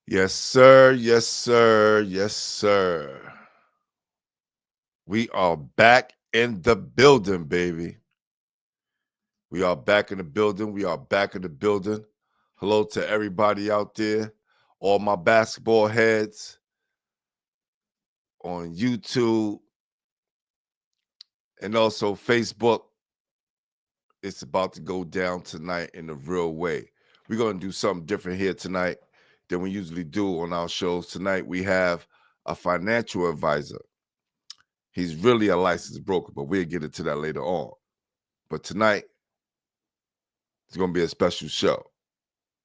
Yes, sir. Yes, sir. Yes, sir. We are back in the building, baby. We are back in the building. We are back in the building. Hello to everybody out there, all my basketball heads on YouTube and also Facebook. It's about to go down tonight in a real way. We're going to do something different here tonight than we usually do on our shows. Tonight, we have a financial advisor. He's really a licensed broker, but we'll get into that later on. But tonight, it's going to be a special show.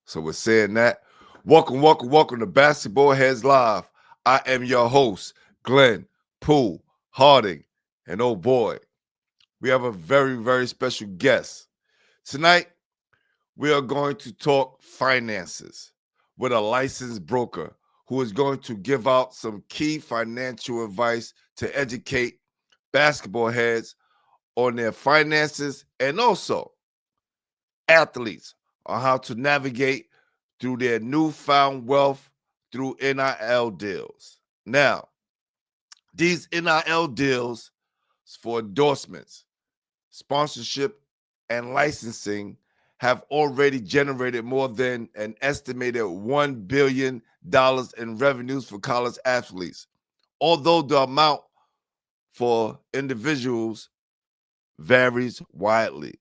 So we're saying that. Welcome to Basketball Heads Live. I am your host, Glenn Poole Harding. And oh boy, we have a very, very special guest. Tonight, we are going to talk finances with a licensed broker who is going to give out some key financial advice to educate basketball heads on their finances and also athletes on how to navigate through their newfound wealth through NIL deals. Now, these NIL deals for endorsements, sponsorship, and licensing have already generated more than an estimated $1 billion in revenues for college athletes, although the amount for individuals varies widely.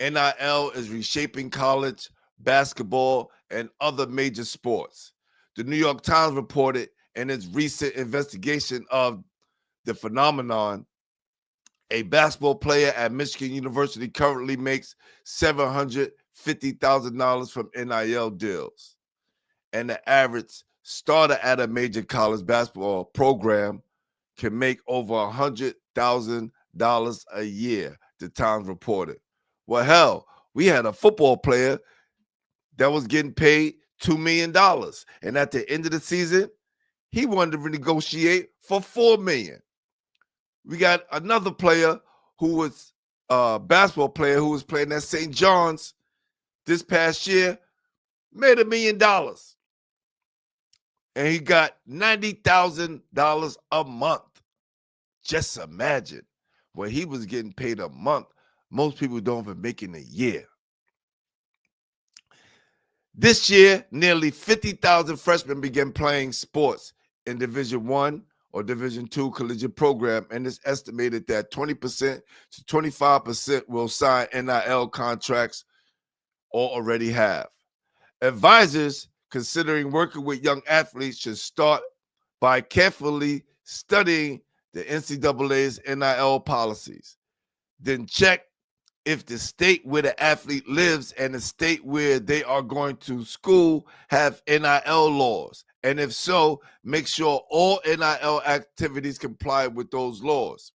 NIL is reshaping college basketball and other major sports. The New York Times reported in its recent investigation of the phenomenon, a basketball player at Michigan University currently makes $750,000 from NIL deals. And the average starter at a major college basketball program can make over $100,000 a year, the Times reported. Well, hell, we had a football player that was getting paid $2 million. And at the end of the season, he wanted to renegotiate for $4 million. We got another player who was a basketball player who was playing at St. John's this past year, made $1 million. And he got $90,000 a month. Just imagine when he was getting paid a month. Most people don't even make it in a year. This year, nearly 50,000 freshmen began playing sports in Division One or Division Two collegiate program, and it's estimated that 20% to 25% will sign NIL contracts or already have. Advisors considering working with young athletes should start by carefully studying the NCAA's NIL policies. Then check if the state where the athlete lives and the state where they are going to school have NIL laws. And if so, make sure all NIL activities comply with those laws.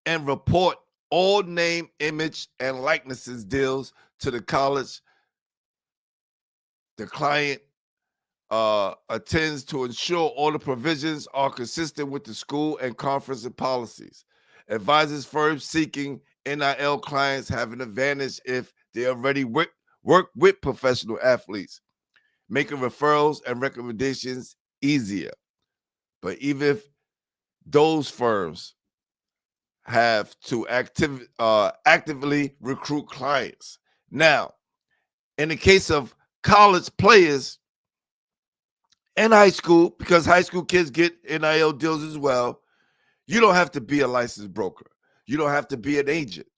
And report all name, image, and likenesses deals to the college the client attends to ensure all the provisions are consistent with the school and conference and policies. Advisors firms seeking NIL clients have an advantage if they already work with professional athletes, making referrals and recommendations easier. But even if those firms have to actively recruit clients. Now, in the case of college players and high school, because high school kids get NIL deals as well, you don't have to be a licensed broker. You don't have to be an agent.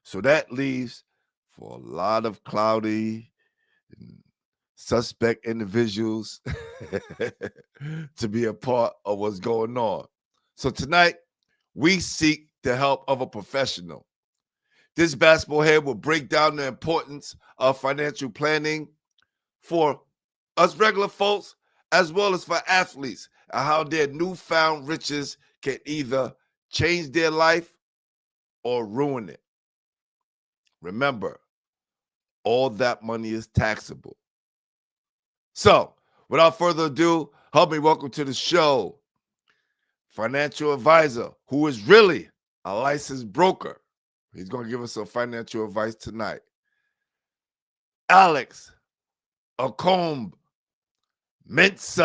So that leaves for a lot of cloudy and suspect individuals to be a part of what's going on. So tonight, we seek the help of a professional. This basketball head will break down the importance of financial planning for us regular folks as well as for athletes and how their newfound riches can either change their life or ruin it. Remember, all that money is taxable. So, without further ado, help me welcome to the show financial advisor who is really a licensed broker. He's going to give us some financial advice tonight. Alex Ackom, Mensah.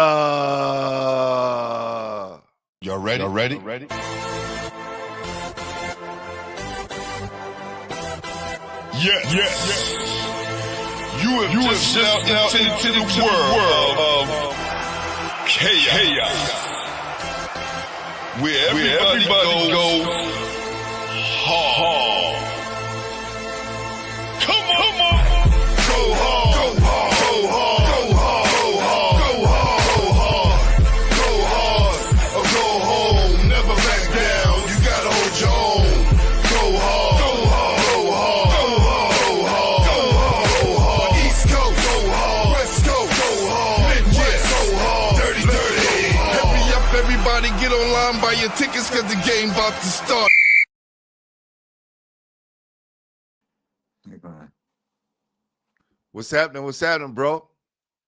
Y'all ready? Yes. You have just stepped into the world of chaos, where everybody goes hard. Come on. Go hard. Go hard. Go hard. Go hard. Go hard. Go hard. Or go home. Never back down. You gotta hold your own. Go hard. Go hard. Go hard. Go hard. Go hard. Go hard. East Coast. Go hard. West Coast. Go hard. Midwest. Go hard. Dirty. Hurry up, everybody. Get online, buy your tickets, cause the game about to start. What's happening, bro?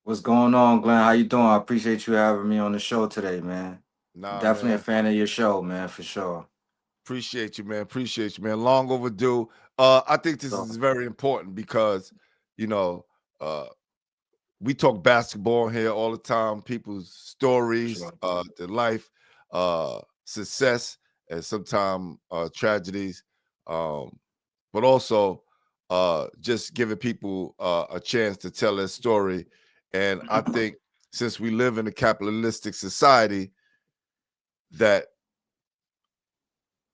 What's going on, Glenn? How you doing? I appreciate you having me on the show today, man. Nah, Definitely man. a fan of your show, man, for sure. Appreciate you, man. Long overdue. I think this is very important because, we talk basketball here all the time, people's stories, Sure. their life, success, and sometimes tragedies, but also just giving people a chance to tell their story. And I think since we live in a capitalistic society, that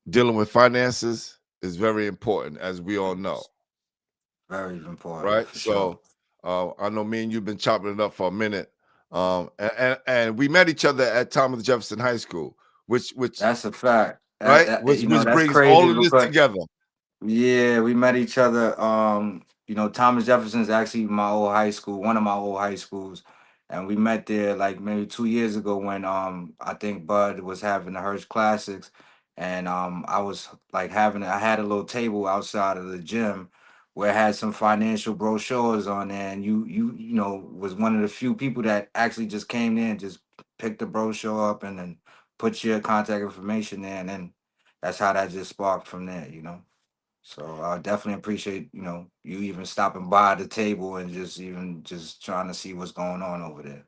dealing with finances is very important, as we all know. Very important, right? So I know me and you've been chopping it up for a minute. And we met each other at Thomas Jefferson High School, which that's a fact. right? Which that's brings crazy all of this because together. yeah, we met each other. Thomas Jefferson is actually my old high school, one of my old high schools, and we met there like maybe 2 years ago when I think Bud was having the Hirsch Classics, and I was like I had a little table outside of the gym where it had some financial brochures on there, and you was one of the few people that actually just came in and just picked the brochure up and then put your contact information there, and then that's how that just sparked from there. So I definitely appreciate, you even stopping by the table and just trying to see what's going on over there.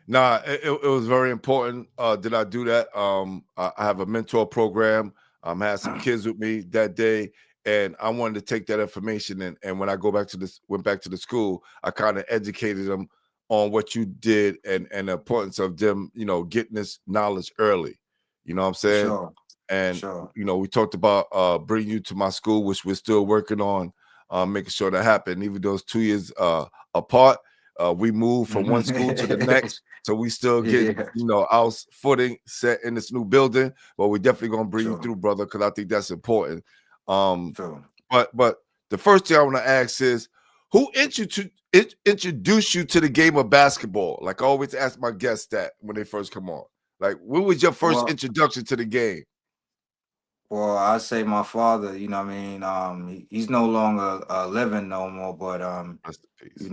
Nah, it was very important. Did I do that? I have a mentor program. Had some kids with me that day, and I wanted to take that information and when I went back to the school, I kind of educated them on what you did and the importance of them, getting this knowledge early. You know what I'm saying? Sure. And Sure. we talked about bringing you to my school, which we're still working on, making sure that happened. Even though it's 2 years apart, we moved from one school to the next, so we still getting our footing set in this new building. But we're definitely gonna bring you through, brother, because I think that's important. Sure. But the first thing I want to ask is, who introduced you to the game of basketball? Like I always ask my guests that when they first come on. Like, what was your first introduction to the game? Well, I say my father, he's no longer living no more, but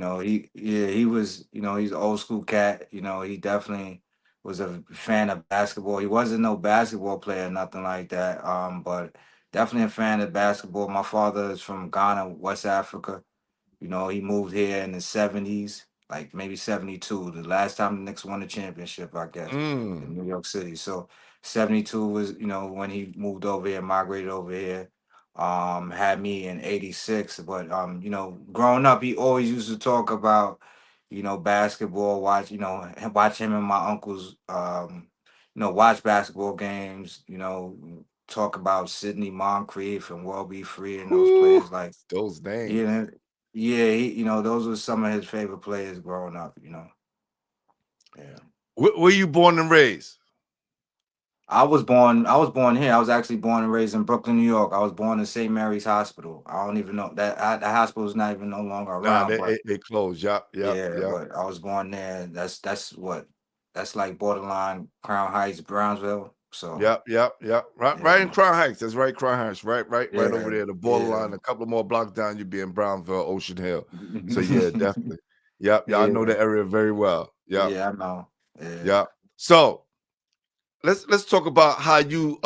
he was, he's an old school cat. He definitely was a fan of basketball. He wasn't no basketball player, nothing like that. But definitely a fan of basketball. My father is from Ghana, West Africa. He moved here in the 70s, like maybe 72, the last time the Knicks won the championship, I guess, in New York City. So 72 was, when he moved over here, migrated over here, had me in 86. But growing up, he always used to talk about, basketball, watch him and my uncles, watch basketball games, talk about Sidney Moncrief and World B. Free and those players like those names. Those were some of his favorite players growing up. Yeah. Were you born and raised? I was born here. I was actually born and raised in Brooklyn, New York. I was born in St. Mary's Hospital. I don't even know that the hospital is not even no longer around. They closed. Yep. But I was born there. That's like borderline Crown Heights, Brownsville. So Yep. Right in Crown Heights. That's right, Crown Heights. Right over there. The borderline. A couple more blocks down, you'd be in Brownville, Ocean Hill. So yeah, definitely. Yep. I know the area very well. Yep. Yeah, I know. Yeah. So let's talk about how you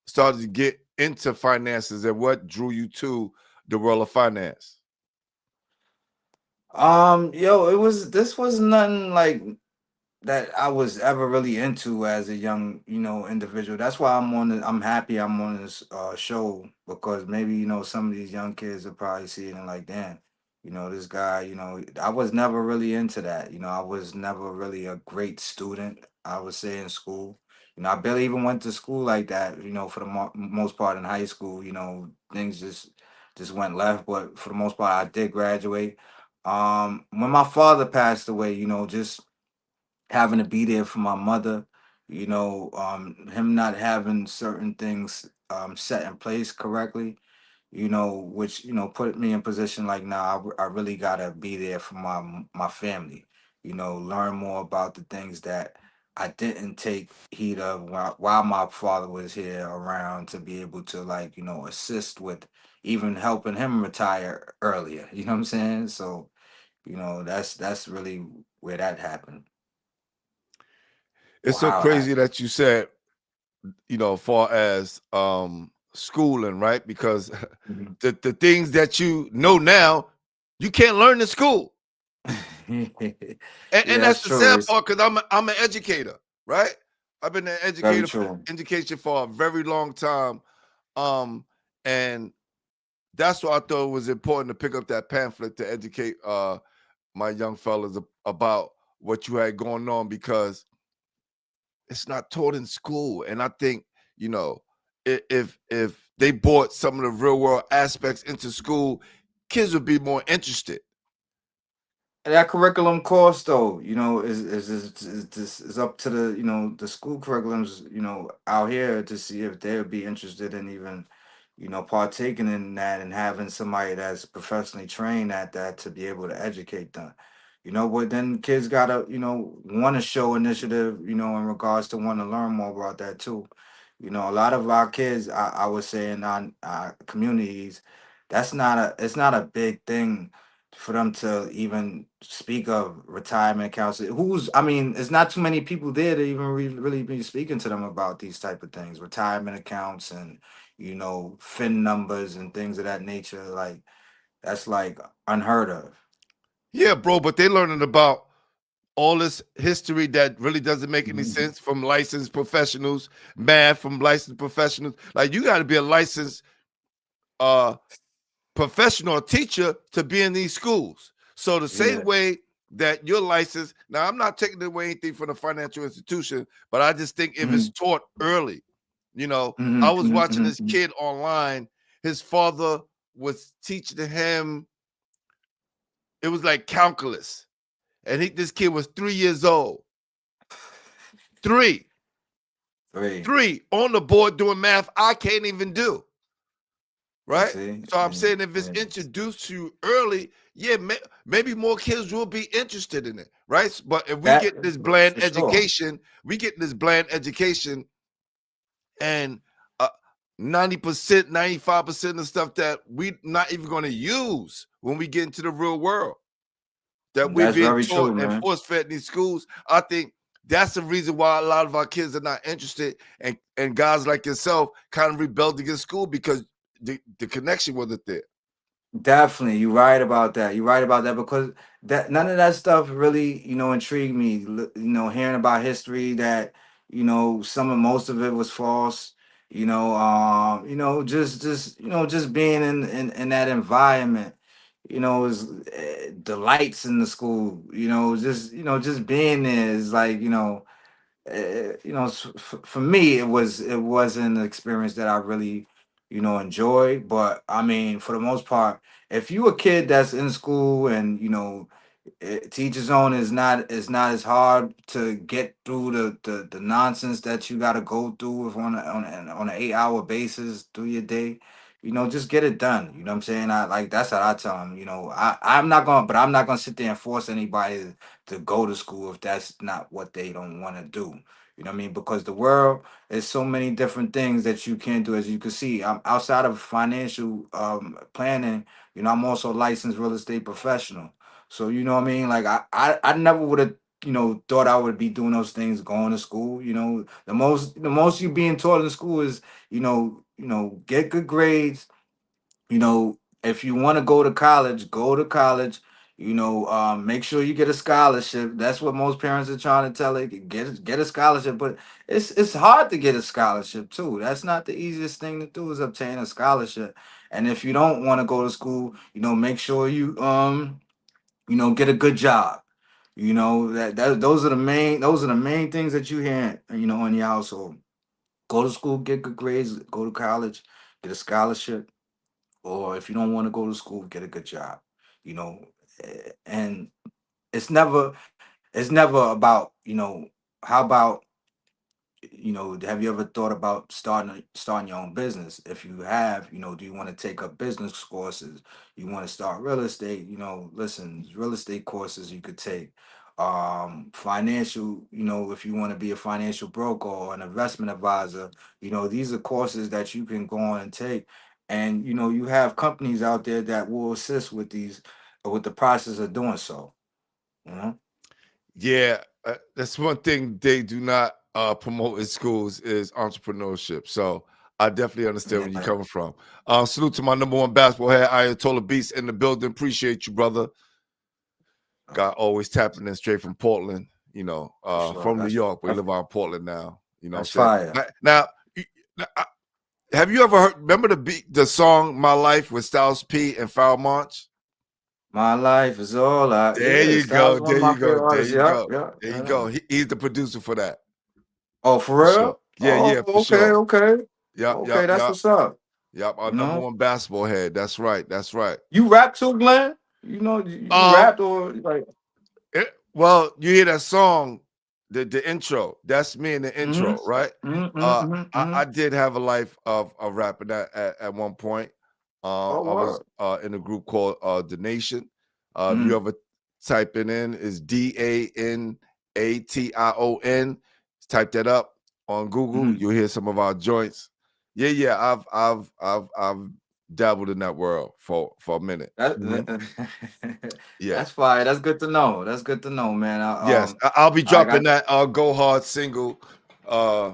started to get into finances and what drew you to the world of finance. Yo, this was nothing like that I was ever really into as a young, individual. That's why I'm happy I'm on this show, because maybe, some of these young kids will probably see it and like, damn, this guy, I was never really into that. I was never really a great student, I would say, in school. I barely even went to school like that, for the most part in high school. Things just went left, but for the most part I did graduate. When my father passed away, just having to be there for my mother, him not having certain things set in place correctly, which, put me in position like, nah, I really gotta be there for my family, learn more about the things that I didn't take heed of while my father was here around, to be able to, like, assist with even helping him retire earlier. You know what I'm saying? So, that's really where that happened, It's or so how it crazy happened. that you said, far as schooling, right? Because Mhm. the things that you know now, you can't learn in school. And Yeah, that's that's the true. sad It's part, because I'm an educator, right? I've been an very educator for true. education for a very long time. And that's why I thought it was important to pick up that pamphlet to educate my young fellas about what you had going on, because it's not taught in school. And I think, you know, if they brought some of the real world aspects into school, kids would be more interested. That curriculum course, though, is up to the school curriculums, out here, to see if they would be interested in even, partaking in that, and having somebody that's professionally trained at that to be able to educate them. But then kids gotta, want to show initiative, in regards to want to learn more about that too. A lot of our kids, I would say, in our communities, it's not a big thing for them to even speak of retirement accounts. I mean, it's not too many people there to even really be speaking to them about these type of things, retirement accounts, and fin numbers and things of that nature. Like, that's like unheard of. Yeah, bro, but they're learning about all this history that really doesn't make any Mhm. sense from licensed professionals, math from licensed professionals. Like, you got to be a licensed uh professional or teacher to be in these schools. So the same Yeah. way that you're licensed, now I'm not taking away anything from the financial institution, but I just think if it's Hmm. taught early, I Hmm. was Hmm. watching this Hmm. kid online. His father was teaching him, it was like calculus. And this kid was 3 years old. Three, Three. three on the board doing math I can't even do. You Right? see, So I'm saying, and, if it's and introduced to you early, yeah, maybe more kids will be interested in it, right? But if we that get this bland for sure. education, and 90%, 95% of stuff that we not even going to use when we get into the real world, that we're That's being very taught true, and man. force fed in these schools. I think that's the reason why a lot of our kids are not interested, and guys like yourself kind of rebelled against school, because the connection wasn't there. Definitely, you're right about that. You're right about that, because that none of that stuff really, intrigued me. Hearing about history that, most of it was false. Just being in that environment. Is the lights in the school. Just being there is like, for me, it wasn't an experience that I really, enjoyed. But I mean, for the most part, if you a kid that's in school, and teacher zone is not as hard to get through the nonsense that you got to go through on an 8 hour basis through your day. Just get it done. You know what I'm saying? I like That's what I tell them. I'm not gonna sit there and force anybody to go to school if that's not what they don't want to do. You know what I mean? Because the world is so many different things that you can do. As you can see, I'm outside of financial planning. I'm also a licensed real estate professional. So you know what I mean? Like, I never would have, thought I would be doing those things going to school. The most you being taught in school is, get good grades. If you want to go to college, go to college. Make sure you get a scholarship. That's what most parents are trying to tell it. Get a scholarship, but it's hard to get a scholarship too. That's not the easiest thing to do is obtain a scholarship. And if you don't want to go to school, make sure you get a good job. That those are the main things that you hear, in your household. Go to school, get good grades, go to college, get a scholarship, or if you don't want to go to school, get a good job. You know, and it's never about, how about, have you ever thought about starting your own business? If you have, do you want to take up business courses? You want to start real estate? Listen, real estate courses you could take. Financial, if you want to be a financial broker or an investment advisor, these are courses that you can go on and take. And you have companies out there that will assist with the process of doing so. You know, Yeah, that's one thing they do not promote in schools is entrepreneurship. So I definitely understand where you're yeah, coming from. Salute to my number one basketball head, Ayatollah Beast in the building. Appreciate you, brother. Guy always tapping in straight from Portland, for sure. from New That's York. We that's, live out in Portland now. You know what I'm that's saying? fire. Now, have you ever heard, remember the song My Life with Styles P and Foul March? My life is all I. There Yeah, you Styles go. is one There of my you favorite go. There artists. you Yep, go. yep, There you go. yeah. He's the producer for that. Oh, for For sure. real? Yeah, Oh, yeah, for okay, sure. okay, Yep, okay. yep, That's yep. what's up. Yep, our You number know, one basketball head. That's right. That's right. you rap too, Glenn. You Um, rapped or like. well, you hear that song, the intro. That's me in the Mm-hmm. intro, right? Mm-hmm. Mm-hmm. Mm-hmm. I did have a life of rapping at one point. Oh, I was what? in a group called The Nation. If you Mm, ever type it in, is DANATION. Type that up on Google. mm-hmm. You'll hear some of our joints. Yeah, yeah. I've dabbled in that world for a minute. Mhm. Yeah. That's fine. That's good to know. That's good to know, man. Yes, I'll be I dropping got. that Go Hard single uh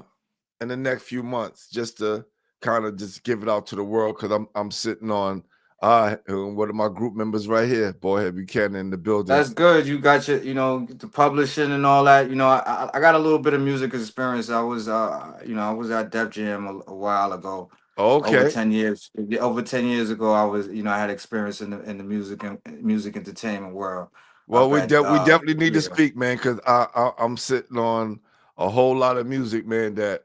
in the next few months just to kind of just give it out to the world because I'm sitting on one of my group members right here, Boyhead Buchanan in the building. That's good. You got your, the publishing and all that. I got a little bit of music experience. I was at Def Jam a while ago, over Okay. 10 years. Over 10 years ago, I had experience in the music and music entertainment world. Well, Up at we definitely need to yeah, speak, man, because I'm sitting on a whole lot of music, man, that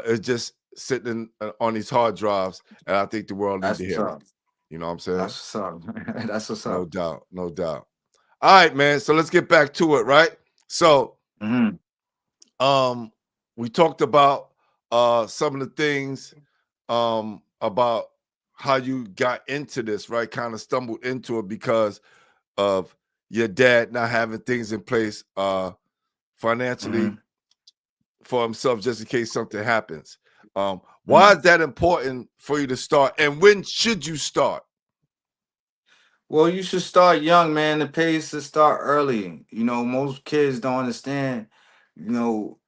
is just sitting on these hard drives, and I think the world need that's to what's hear it. up. You know what I'm saying? That's what's up. That's what's No up. doubt, no doubt. All right, man. So let's get back to it, right? So Hmm. um we talked about some of the things about how you got into this, right? Kind of stumbled into it because of your dad not having things in place financially Hmm. for himself just in case something happens. Why Hmm. is that important for you to start, and when should you start? Well, you should start young, man. The pays to start early. Most kids don't understand. You know,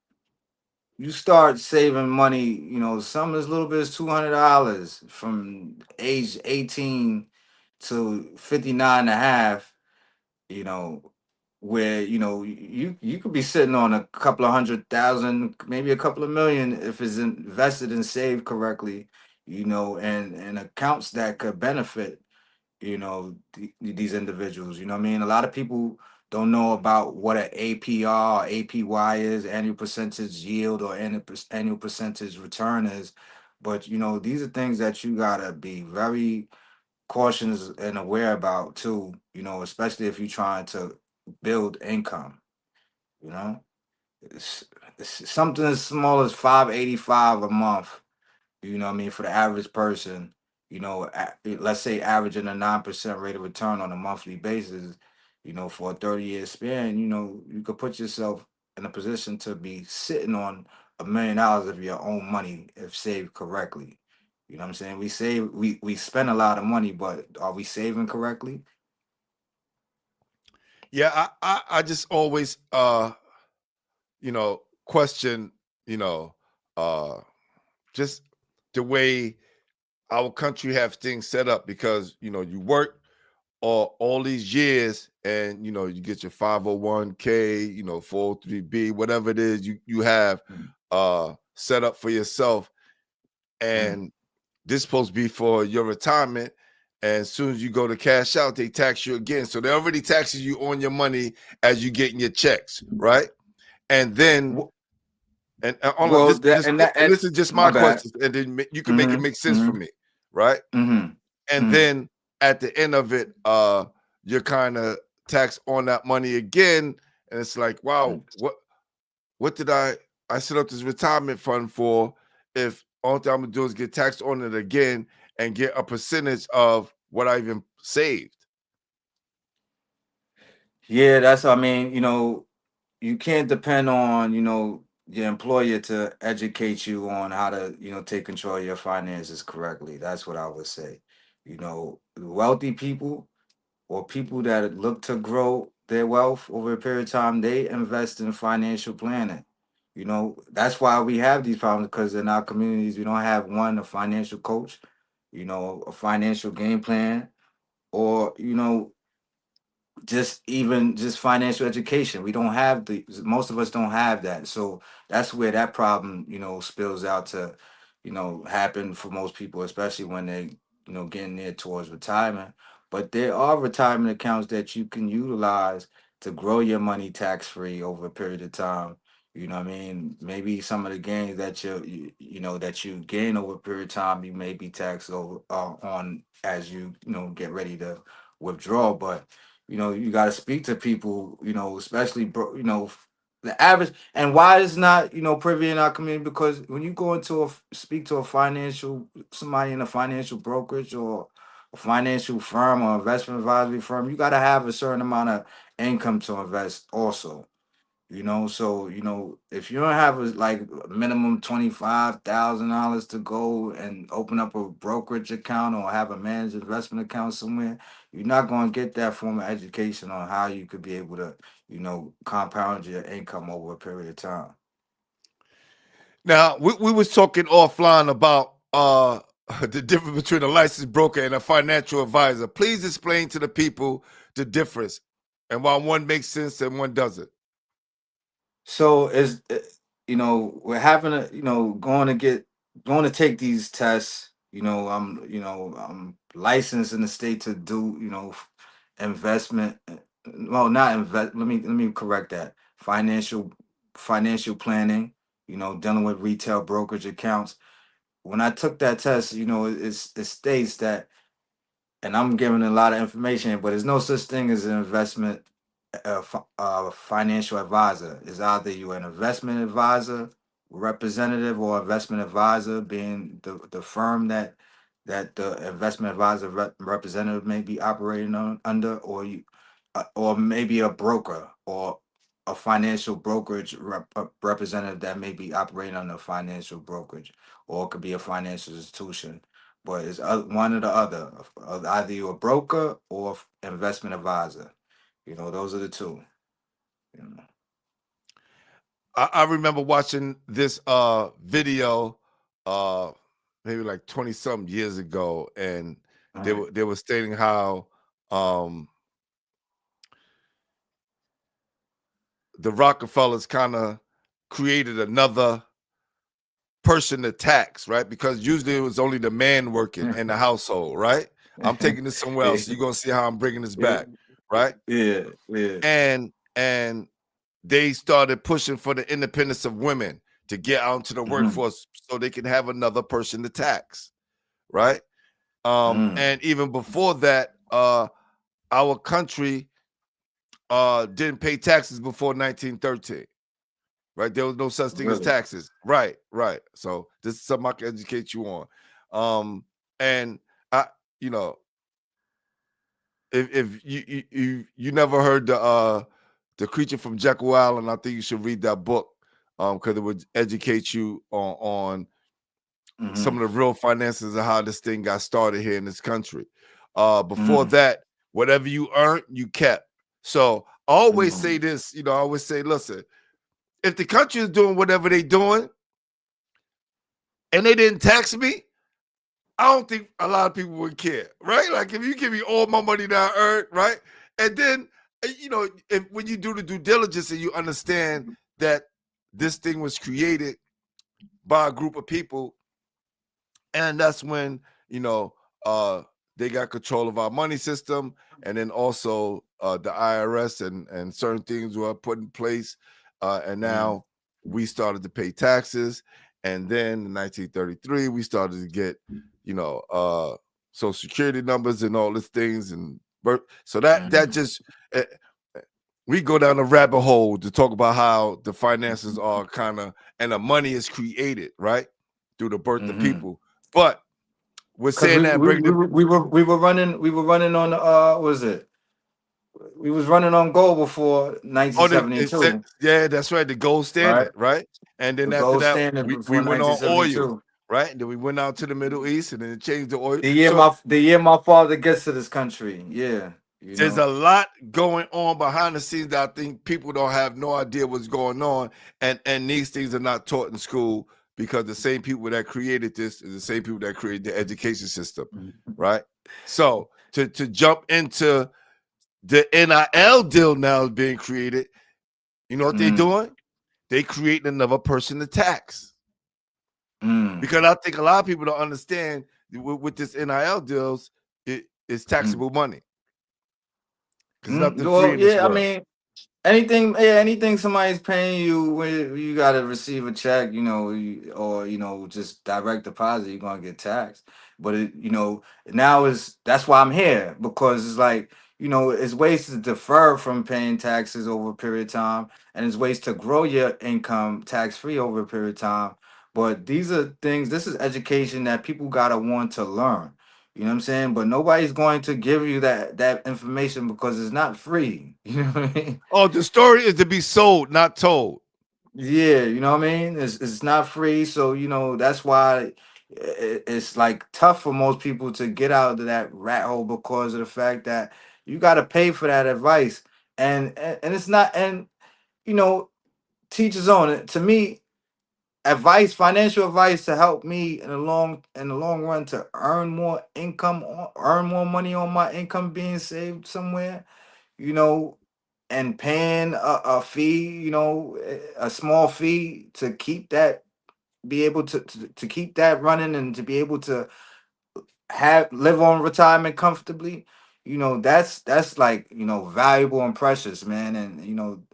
you start saving money, some as little bit as $200 from age 18 to 59 and a half, you know, where, you could be sitting on a couple of 100,000, maybe a couple of million if it's invested and saved correctly, and accounts that could benefit these individuals. You know what I mean? A lot of people don't know about what an APR or APY is, annual percentage yield or annual percentage return is. But these are things that you gotta be very cautious and aware about too. Especially if you're trying to build income. You know, it's, it's something as small as 585 a month, what I mean, for the average person, let's say averaging a 9% rate of return on a monthly basis, for a 30-year span, you could put yourself in a position to be sitting on $1 million of your own money if saved correctly. You know what I'm saying? We spend a lot of money, but are we saving correctly? Yeah, I just always question, you know, uh just the way our country have things set up because you work all these years, and you get your 501k, 403b, whatever it is you have set up for yourself, and this supposed to be for your retirement. And as soon as you go to cash out, they tax you again. So they already taxes you on your money as you getting your checks, right? And then, and hold on, Well, this that this and that and and this is just my my bad. question, and then you can make it make sense for me, right? And Mm. then at the end of it, you're kind of taxed on that money again, and it's like, wow, what did I set up this retirement fund for? If all thing I'm gonna do is get taxed on it again and get a percentage of what I even saved. Yeah, I mean, you can't depend on, your employer to educate you on how to, take control of your finances correctly. That's what I would say. Wealthy people or people that look to grow their wealth over a period of time, they invest in financial planning. That's why we have these problems, because in our communities, we don't have a financial coach, a financial game plan, or, just financial education. We don't have most of us don't have that. So that's where that problem, spills out to, happen for most people, especially when they, getting near towards retirement. But there are retirement accounts that you can utilize to grow your money tax free over a period of time. You know what I mean? Maybe some of the gains that that you gain over a period of time, you may be taxed over on as get ready to withdraw. But you got to speak to people, especially the average. And why is not privy in our community? Because when you go into speak to somebody in a financial brokerage or a financial firm or investment advisory firm, you got to have a certain amount of income to invest also. So if you don't have like a minimum $25,000 to go and open up a brokerage account or have a managed investment account somewhere, you're not going to get that form of education on how you could be able to compound your income over a period of time. Now we was talking offline about the difference between a licensed broker and a financial advisor. Please explain to the people the difference and why one makes sense and one doesn't. So we're having going to take these tests. I'm licensed in the state to do investment. Well, not invest. Let me correct that. Financial planning. Dealing with retail brokerage accounts. When I took that test, it states that, and I'm giving a lot of information, but there's no such thing as an investment financial advisor. Is either you an investment advisor representative or investment advisor, being the firm that the investment advisor representative may be operating under, or or maybe a broker or a financial brokerage representative that may be operating under a financial brokerage, or it could be a financial institution. But it's one or the other. Either you're a broker or investment advisor. Those are the two. You know. I remember watching this video maybe like 20 something years ago, and All right. they were stating how the Rockefellers kind of created another person to tax, right? Because usually it was only the man working in the household, right? I'm taking this somewhere else. Yeah, You're gonna see how I'm bringing this back, right? yeah, yeah. And they started pushing for the independence of women to get out into the Mhm, workforce so they can have another person to tax, right? mm, And even before that, our country didn't pay taxes before 1913, right? There was no such thing as really. taxes. Right, right. So this is something I can educate you on. And I, you know, if you never heard the Creature from Jekyll Island, I think you should read that book because it would educate you on some Hmm. of the real finances and how this thing got started here in this country. Before Mm, that, whatever you earned, you kept. So I always say mm, this, I always say, listen, if the country is doing whatever they're doing and they didn't tax me, I don't think a lot of people would care, right? Like if you give me all my money that I earned, right? And then, when you do the due diligence and you understand that this thing was created by a group of people, and that's when, they got control of our money system, and then also the IRS and certain things were put in place, and now we started to pay taxes, and then in 1933 we started to get, social security numbers and all these things, and so that just uh, we go down a rabbit hole to talk about how the finances are kind of, and the money is created, right, through the birth of people. But we're Because saying that bring the we were running on what was it? We was running on gold before it said, 1972, yeah, that's right, the gold right? standard, right? And then The after gold that, standard we before went on oil, 1972. right? And then we went out to the Middle East, and then it changed the oil. The year my father gets to this country, yeah, There's a lot going on behind the scenes that I think people don't have no idea what's going on, and these things are not taught in school because the same people that created this is the same people that created the education system, right? So to jump into the NIL deal now is being created, you know what they're doing? They create another person to tax. Because I think a lot of people don't understand with this NIL deals, it's taxable money. Because nothing free Well, in this yeah, I world. mean, anything somebody's paying you when you got to receive a check, or just direct deposit, you're gonna get taxed. But that's why I'm here, because it's like, it's ways to defer from paying taxes over a period of time, and it's ways to grow your income tax free over a period of time. But these are things. This is education that people gotta want to learn. You know what I'm saying? But nobody's going to give you that information because it's not free. You know what I mean? Oh, the story is to be sold, not told. Yeah, you know what I mean? It's not free, so that's why it's like tough for most people to get out of that rat hole, because of the fact that you got to pay for that advice, and it's not, and teachers on it. To me, financial advice to help me in the long run to earn more income, earn more money on my income being saved somewhere, you know, and paying a fee, a small fee to keep that, be able to keep that running, and to be able to live on retirement comfortably. That's like, valuable and precious, man. And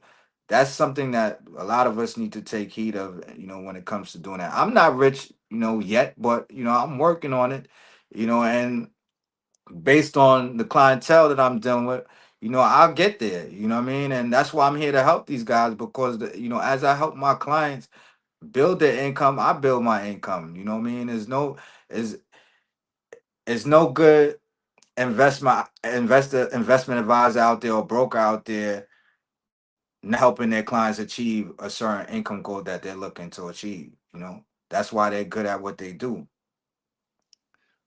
that's something that a lot of us need to take heed of, when it comes to doing that. I'm not rich, yet, but I'm working on it, and based on the clientele that I'm dealing with, I'll get there. You know what I mean? And that's why I'm here to help these guys, because as I help my clients build their income, I build my income. You know what I mean? Is it's no good investment advisor out there or broker out there not helping their clients achieve a certain income goal that they're looking to achieve. That's why they're good at what they do.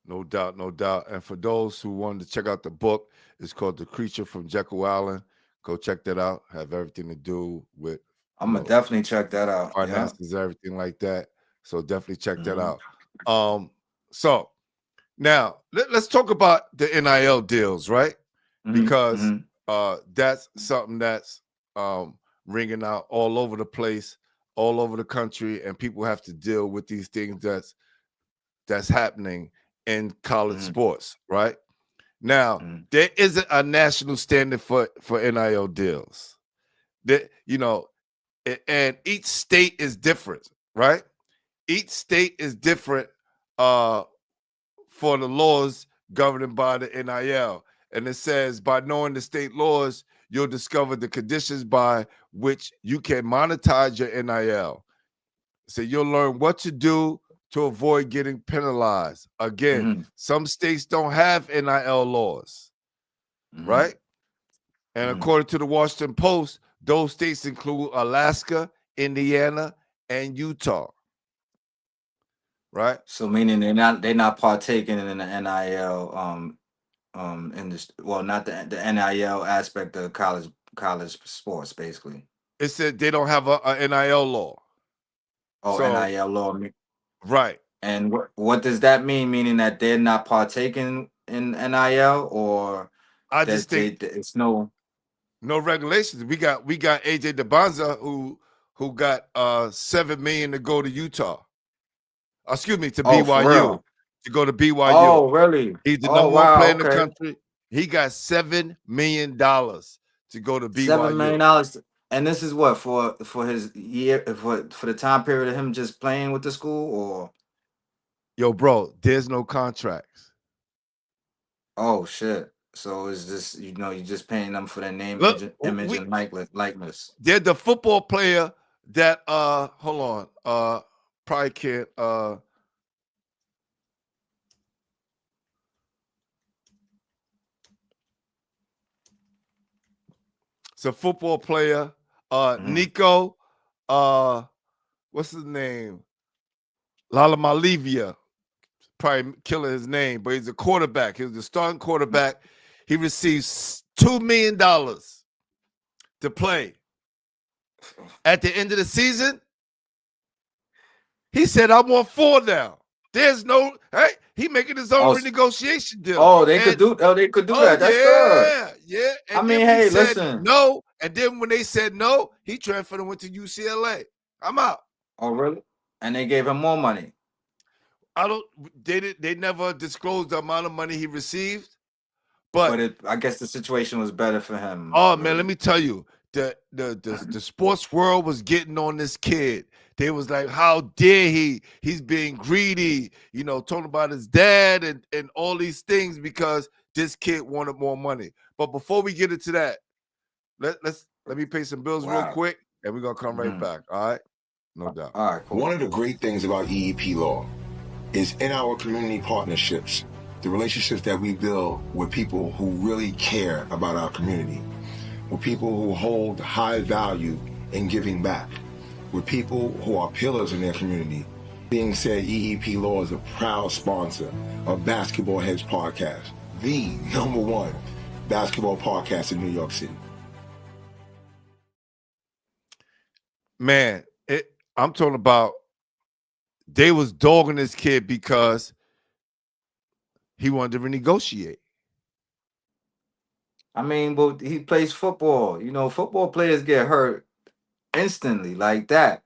No doubt, no doubt. And for those who wanted to check out the book, it's called The Creature from Jekyll Island. Go check that out. Have everything to do with, I'm gonna definitely check that out. Yeah. finances, everything like that. So definitely check that Mhm. out. So now let's talk about the NIL deals, right? Mhm. Because Mhm. that's something that's ringing out all over the place, all over the country, and people have to deal with these things that's happening in college Mhm. sports, right? Now, Mhm. there isn't a national standard for NIL deals. That and each state is different, right? Each state is different uh for the laws governing by the NIL. And it says, by knowing the state laws, you'll discover the conditions by which you can monetize your NIL. So you'll learn what to do to avoid getting penalized. Again, Mhm. some states don't have NIL laws, Mhm. right? And Mhm. according to the Washington Post, those states include Alaska, Indiana, and Utah, right? So meaning they're not partaking in the NIL in this, well, not the NIL aspect of college sports, basically. It said they don't have a NIL law. Oh, So, NIL law. right. And what does that mean? Meaning that they're not partaking in NIL, or I just that think it's no. no regulations. We got AJ DeBonza who got 7 million to go to Utah. Excuse me, to Oh, for BYU. real? To go to BYU. Oh, really? He's the Oh, number one player wow. in the Okay. country. He got $7 million to go to BYU. $7 million. And this is what, for his year, for the time period of him just playing with the school, or Yo, bro, there's no contracts. oh shit. So it's just, you're just paying them for their name, Look, image, we and likeness. they're the football player that hold on. Probably can't it's a football player. Mhm. Nico, what's his name? Lala Malivia. Probably killing his name, but he's a quarterback. He was the starting quarterback. He receives $2 million to play. At the end of the season, he said, "I want 4 now." There's no hey, he making his own Oh, renegotiation deal. oh, they could And do. Oh, they could do oh that. That's good. yeah, yeah. I And mean, then we hey, said listen. no. And then when they said no, he transferred and went to UCLA. I'm out. Oh, really? And they gave him more money. I don't they never disclosed the amount of money he received, But but I guess the situation was better for him, oh man, let really. me tell you, the sports world was getting on this kid. They was like, how dare he? He's being greedy, talking about his dad and all these things because this kid wanted more money. But before we get into that, let me pay some bills real Wow. quick, and we're gonna come right Mhm. back. All right, no doubt. All right, One cool. of the great things about EEP law is in our community partnerships, the relationships that we build with people who really care about our community, with people who hold high value in giving back, with people who are pillars in their community. Being said, EEP Law is a proud sponsor of Basketball Heads Podcast, the #1 basketball podcast in New York City. Man, I'm talking about they was dogging this kid because he wanted to renegotiate. I mean, but he plays football. Football players get hurt instantly like that.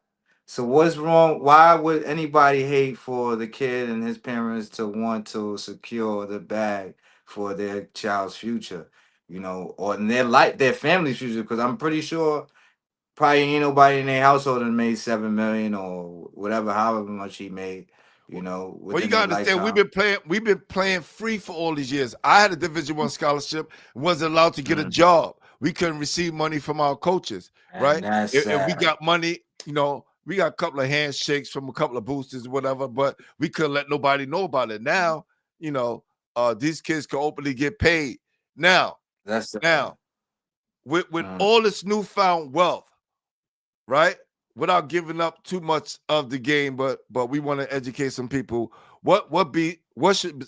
So what's wrong? Why would anybody hate for the kid and his parents to want to secure the bag for their child's future? Or in their family's future? Because I'm pretty sure probably ain't nobody in their household that made 7 million or whatever, however much he made. Well, you Within gotta their understand, lifetime. we've been playing free for all these years. I had a Division I scholarship, wasn't allowed to get a Mhm. job. We couldn't receive money from our coaches, And right? that's If we sad. got money, we got a couple of handshakes from a couple of boosters, whatever, but we couldn't let nobody know about it. Now, these kids can openly get paid. Now, That's sad. now, with Mm. all this newfound wealth, right? Without giving up too much of the game, but we want to educate some people. What should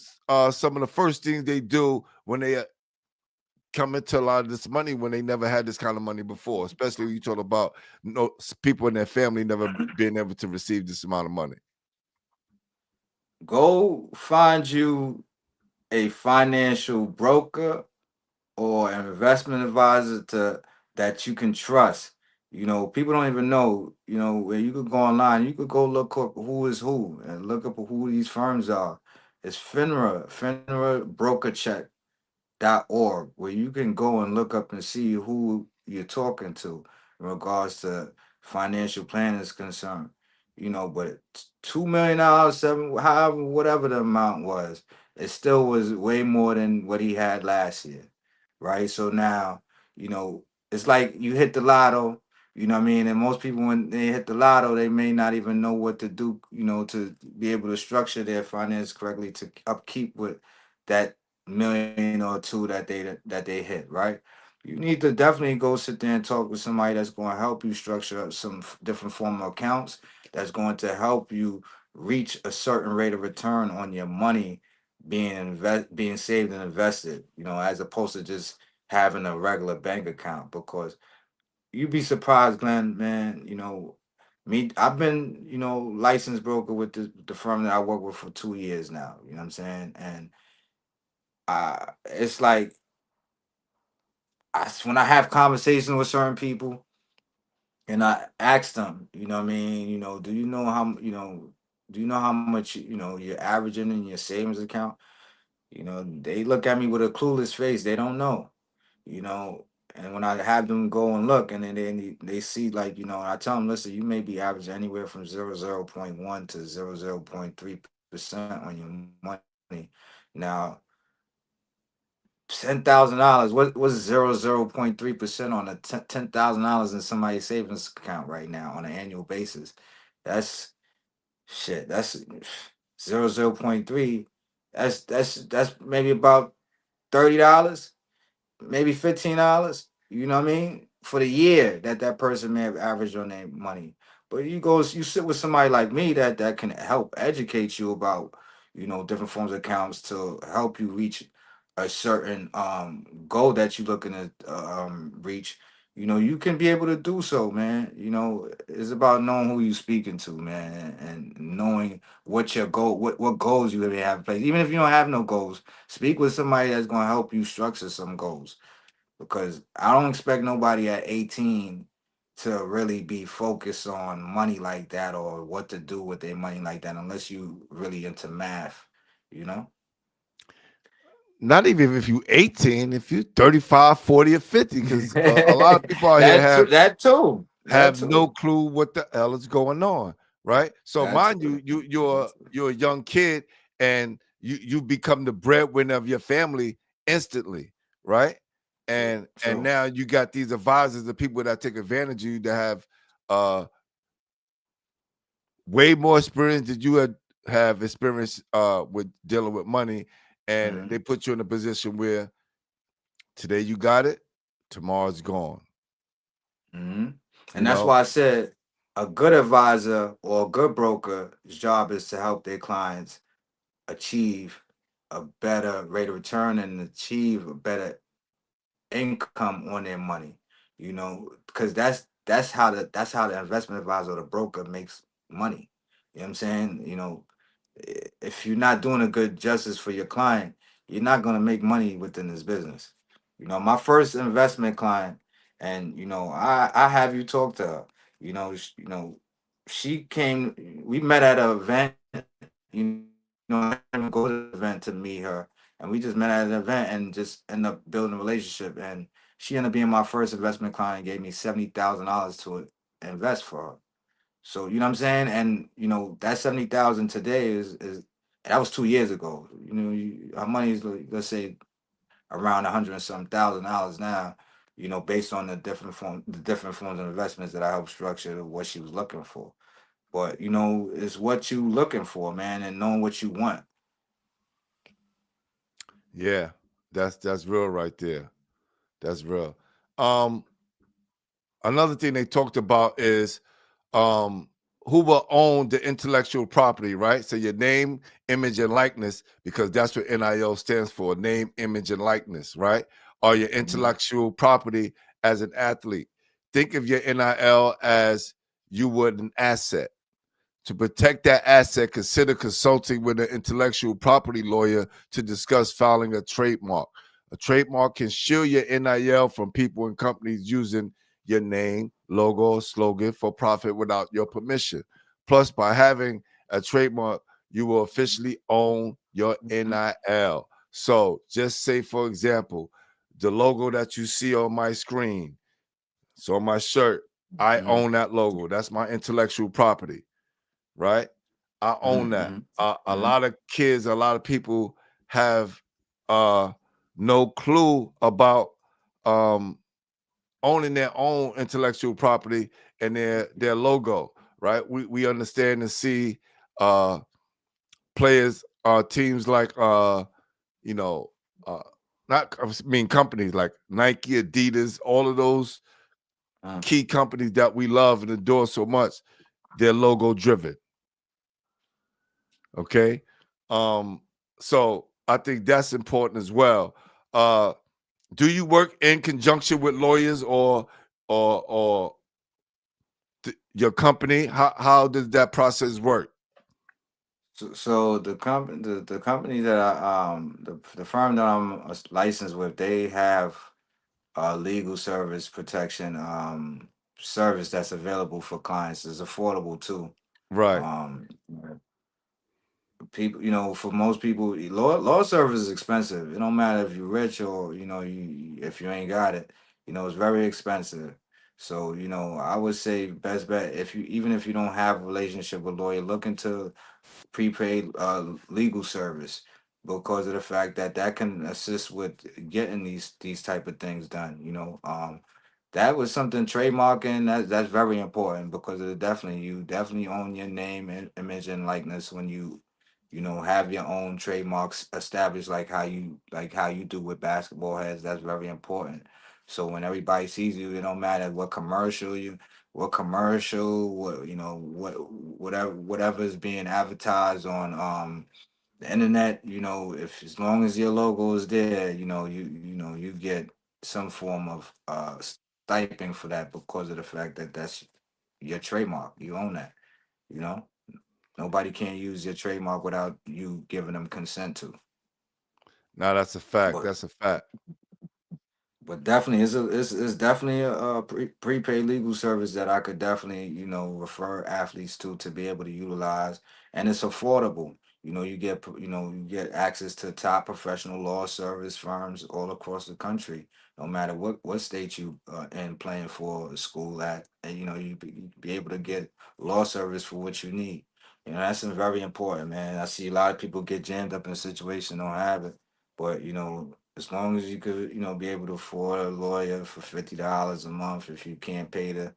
some of the first things they do when they come into a lot of this money when they never had this kind of money before? Especially when you talk about people in their family never being able to receive this amount of money. Go find you a financial broker or an investment advisor that you can trust. People don't even know, where you could go online, you could go look up who is who and look up who these firms are. It's FINRA broker check.org, where you can go and look up and see who you're talking to in regards to financial planning is concerned. But $2 million, seven, however, whatever the amount was, it still was way more than what he had last year, right? So now, it's like you hit the lotto. You know what I mean? And most people, when they hit the lotto, they may not even know what to do, to be able to structure their finance correctly to upkeep with that million or two that they hit, right? You need to definitely go sit there and talk with somebody that's going to help you structure up some different form of accounts that's going to help you reach a certain rate of return on your money being saved and invested, as opposed to just having a regular bank account. Because you'd be surprised, Glenn, man, I've been, licensed broker with the firm that I work with for 2 years now. You know what I'm saying? And it's like when I have conversations with certain people and I ask them, you know what I mean, do you know do you know how much you're averaging in your savings account? They look at me with a clueless face. They don't know, you know. And when I have them go and look, and then they see, like, I tell them, listen, you may be averaging anywhere from 0.1 to 0.3% on your money. Now, $10,000. What's 0.3% on a $10,000 in somebody's savings account right now on an annual basis? That's shit. That's 0.3. That's maybe about $30, maybe $15. You know what I mean? For the year that person may have averaged on their money. But you sit with somebody like me that can help educate you about different forms of accounts to help you reach a certain goal that you're looking to reach. You can be able to do so, man. It's about knowing who you're speaking to, man, and knowing what your goal, what goals you really have in place. Even if you don't have no goals, speak with somebody that's going to help you structure some goals, because I don't expect nobody at 18 to really be focused on money like that or what to do with their money like that unless you really into math, you know? Not even if you 18, if you 35, 40, or 50, because a lot of people out here That too. That have no too. clue what the hell is going on, right? So That mind you, too. you're a young kid, and you become the breadwinner of your family instantly, right? And True. now you got these advisors, the people that take advantage of you, that have uh way more experience than you have experience with dealing with money, and Hmm. they put you in a position where today you got it, tomorrow's gone. Hmm. You And that's know, why I said a good advisor or a good broker's job is to help their clients achieve a better rate of return and achieve a better income on their money, because that's how the investment advisor or the broker makes money. You know what I'm saying? If you're not doing a good justice for your client, you're not going to make money within this business. My first investment client, and I have you talk to her. She came. We met at an event. I didn't even go to the event to meet her, and we just met at an event and just ended up building a relationship. And she ended up being my first investment client. Gave me $70,000 to invest for her. So you know what I'm saying, and that 70,000 today is that was 2 years ago. Our money is, like, let's say, around 100 and some thousand dollars now. Based on the different forms of investments that I helped structure what she was looking for. But it's what you looking for, man, and knowing what you want. yeah, that's real right there. That's real. Um, Another thing they talked about is um who will own the intellectual property, right? So your name, image, and likeness, because that's what NIL stands for: name, image, and likeness, right? Or your Hmm. intellectual property as an athlete. Think of your NIL as you would an asset. To protect that asset, consider consulting with an intellectual property lawyer to discuss filing a trademark. A trademark can shield your NIL from people and companies using your name, logo, or slogan for profit without your permission. Plus, by having a trademark, you will officially own your NIL. So, just say, for example, the logo that you see on my screen, so on my shirt, I Hmm. own that logo. That's my intellectual property, right? I own that. Hmm. A Hmm. lot of kids, a lot of people have uh no clue about um owning their own intellectual property and their logo, right? We understand and see uh players, teams like you know uh not I mean companies like Nike, Adidas, all of those key companies that we love and adore so much, they're logo driven. Okay. Um, so I think that's important as well. Uh, do you work in conjunction with lawyers or your company? How does that process work? So the company that the firm that I'm licensed with, they have legal service protection service that's available for clients. It's affordable too. Right. Um, People, for most people, law service is expensive. It don't matter if you're rich or if you ain't got it. It's very expensive. So I would say best bet, if you even if you don't have a relationship with a lawyer, look into prepaid legal service, because of the fact that that can assist with getting these type of things done. That was something trademarking, that's very important, because you definitely own your name and image and likeness when you have your own trademarks established, like how you do with basketball heads. That's very important. So when everybody sees you, it don't matter whatever is being advertised on the internet. If as long as your logo is there, you get some form of stipend for that, because of the fact that that's your trademark. You own that. You know, nobody can use your trademark without you giving them consent to. Now that's a fact. But That's a fact. definitely, it's definitely a prepaid legal service that I could definitely refer athletes to be able to utilize, and it's affordable. You get access to top professional law service firms all across the country, no matter what state you in playing for a school at, and you be able to get law service for what you need. That's very important, man. I see a lot of people get jammed up in a situation, don't have it, but as long as you could, be able to afford a lawyer for $50 a month, if you can't pay the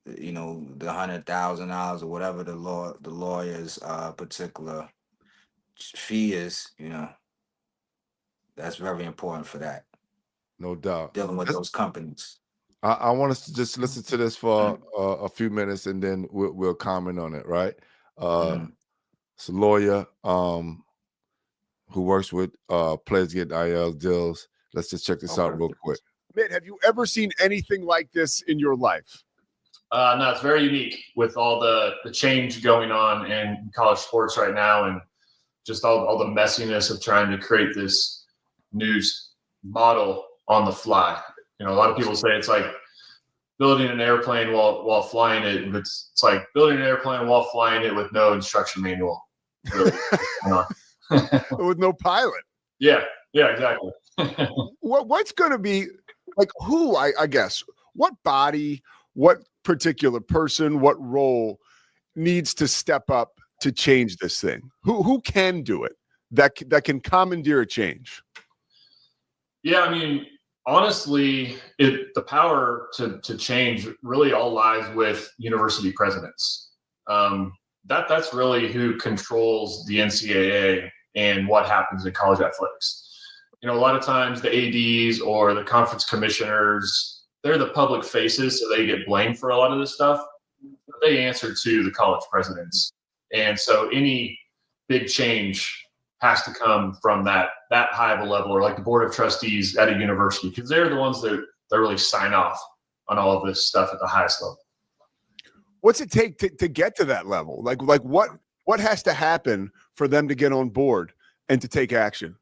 $100,000 or whatever the lawyer's particular fee is, that's very important for that, No doubt. dealing with those companies. I want us to just listen to this for a few minutes, and then we'll comment on it. Right. Mhm. It's a lawyer who works with players get NIL deals. Let's just check this out Okay. real quick. Mitt, have you ever seen anything like this in your life? No, it's very unique with all the change going on in college sports right now, and just all the messiness of trying to create this news model on the fly. A lot of people say it's like building an airplane while flying it. It's like building an airplane while flying it with no instruction manual. Really, With no pilot. yeah, exactly. What's going to be like? Who I guess what body, what particular person, what role needs to step up to change this thing? Who can do it? That can commandeer a change. Yeah, I mean, honestly, the power to change really all lies with university presidents. That's really who controls the NCAA and what happens in college athletics. A lot of times the ADs or the conference commissioners, they're the public faces, so they get blamed for a lot of this stuff. But they answer to the college presidents, and so any big change has to come from that high of a level, or like the board of trustees at a university, because they're the ones that really sign off on all of this stuff at the highest level. What's it take to get to that level? Like what has to happen for them to get on board and to take action?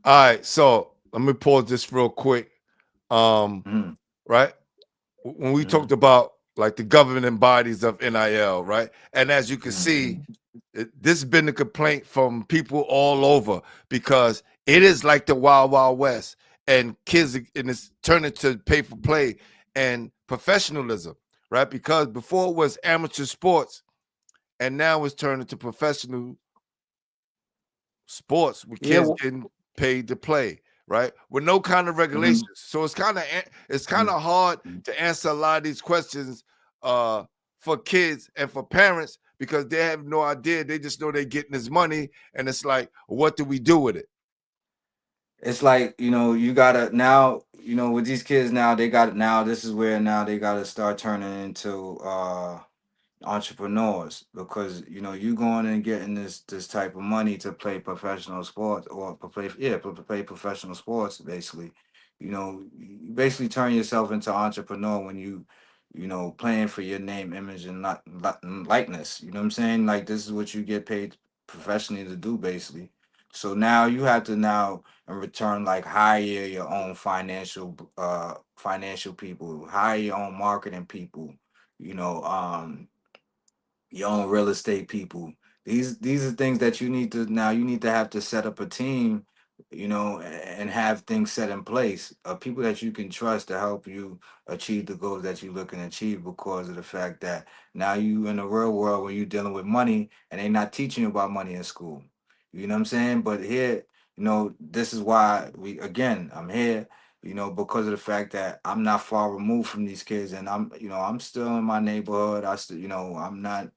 All right, so let me pause this real quick. Right, when we talked about like the governing bodies of NIL, right, and as you can see, this has been a complaint from people all over, because it is like the Wild Wild West, and kids, and it's turning to pay for play and professionalism, right? Because before it was amateur sports, and now it's turning to professional sports with kids getting paid to play, right? With no kind of regulations. So it's kind of hard to answer a lot of these questions for kids and for parents, because they have no idea. They just know they're getting this money, and it's like, what do we do with it? It's like, you gotta now, with these kids now, this is where now they gotta start turning into entrepreneurs, because you going and getting this type of money to play professional sports, or play professional sports. Basically, you basically turn yourself into entrepreneur when playing for your name, image, and not likeness. You know what I'm saying? Like this is what you get paid professionally to do, basically. So now you have to now in return like hire your own financial people, hire your own marketing people, you know, your own real estate people. These are things that you need to have to set up a team, and have things set in place of people that you can trust to help you achieve the goals that you're looking to achieve because of the fact that now you in the real world where you're dealing with money and they not teaching you about money in school. You know what I'm saying? But here, this is why I'm here, because of the fact that I'm not far removed from these kids and I'm still in my neighborhood. I still, I'm not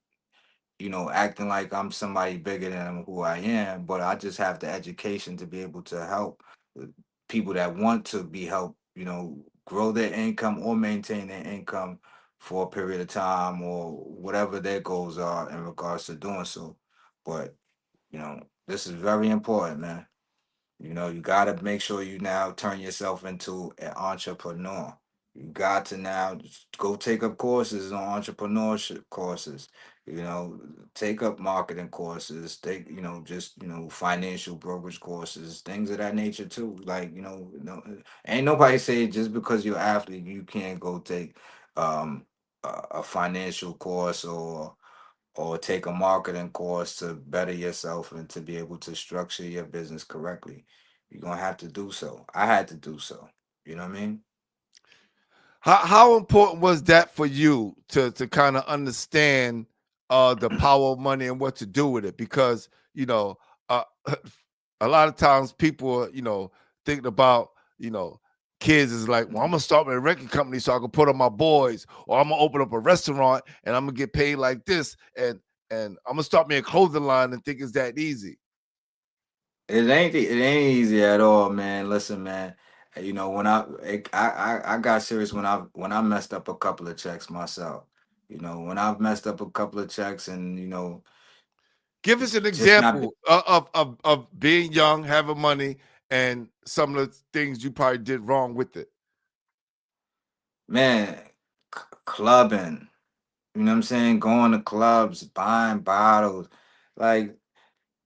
acting like I'm somebody bigger than who I am, but I just have the education to be able to help people that want to be helped, grow their income or maintain their income for a period of time or whatever their goals are in regards to doing so. But, this is very important, man. You got to make sure you now turn yourself into an entrepreneur. You got to now go take up courses on entrepreneurship courses, take up marketing courses, financial brokerage courses, things of that nature too. Like, ain't nobody say just because you're an athlete, you can't go take um, a financial course or take a marketing course to better yourself and to be able to structure your business correctly. You're gonna have to do so. I had to do so. You know what I mean? How important was that for you to kind of understand the power of money and what to do with it? Because uh, a lot of times people are, thinking about kids is like, well, I'm gonna start my record company so I can put on my boys, or I'm gonna open up a restaurant and I'm gonna get paid like this, and I'm gonna start me a clothing line and think it's that easy. It ain't easy at all, man. Listen, man. When I got serious when I messed up a couple of checks myself. When I've messed up a couple of checks and Give us an just not example of being young, having money, and some of the things you probably did wrong with it. man, clubbing. You know what I'm saying? Going to clubs, buying bottles, like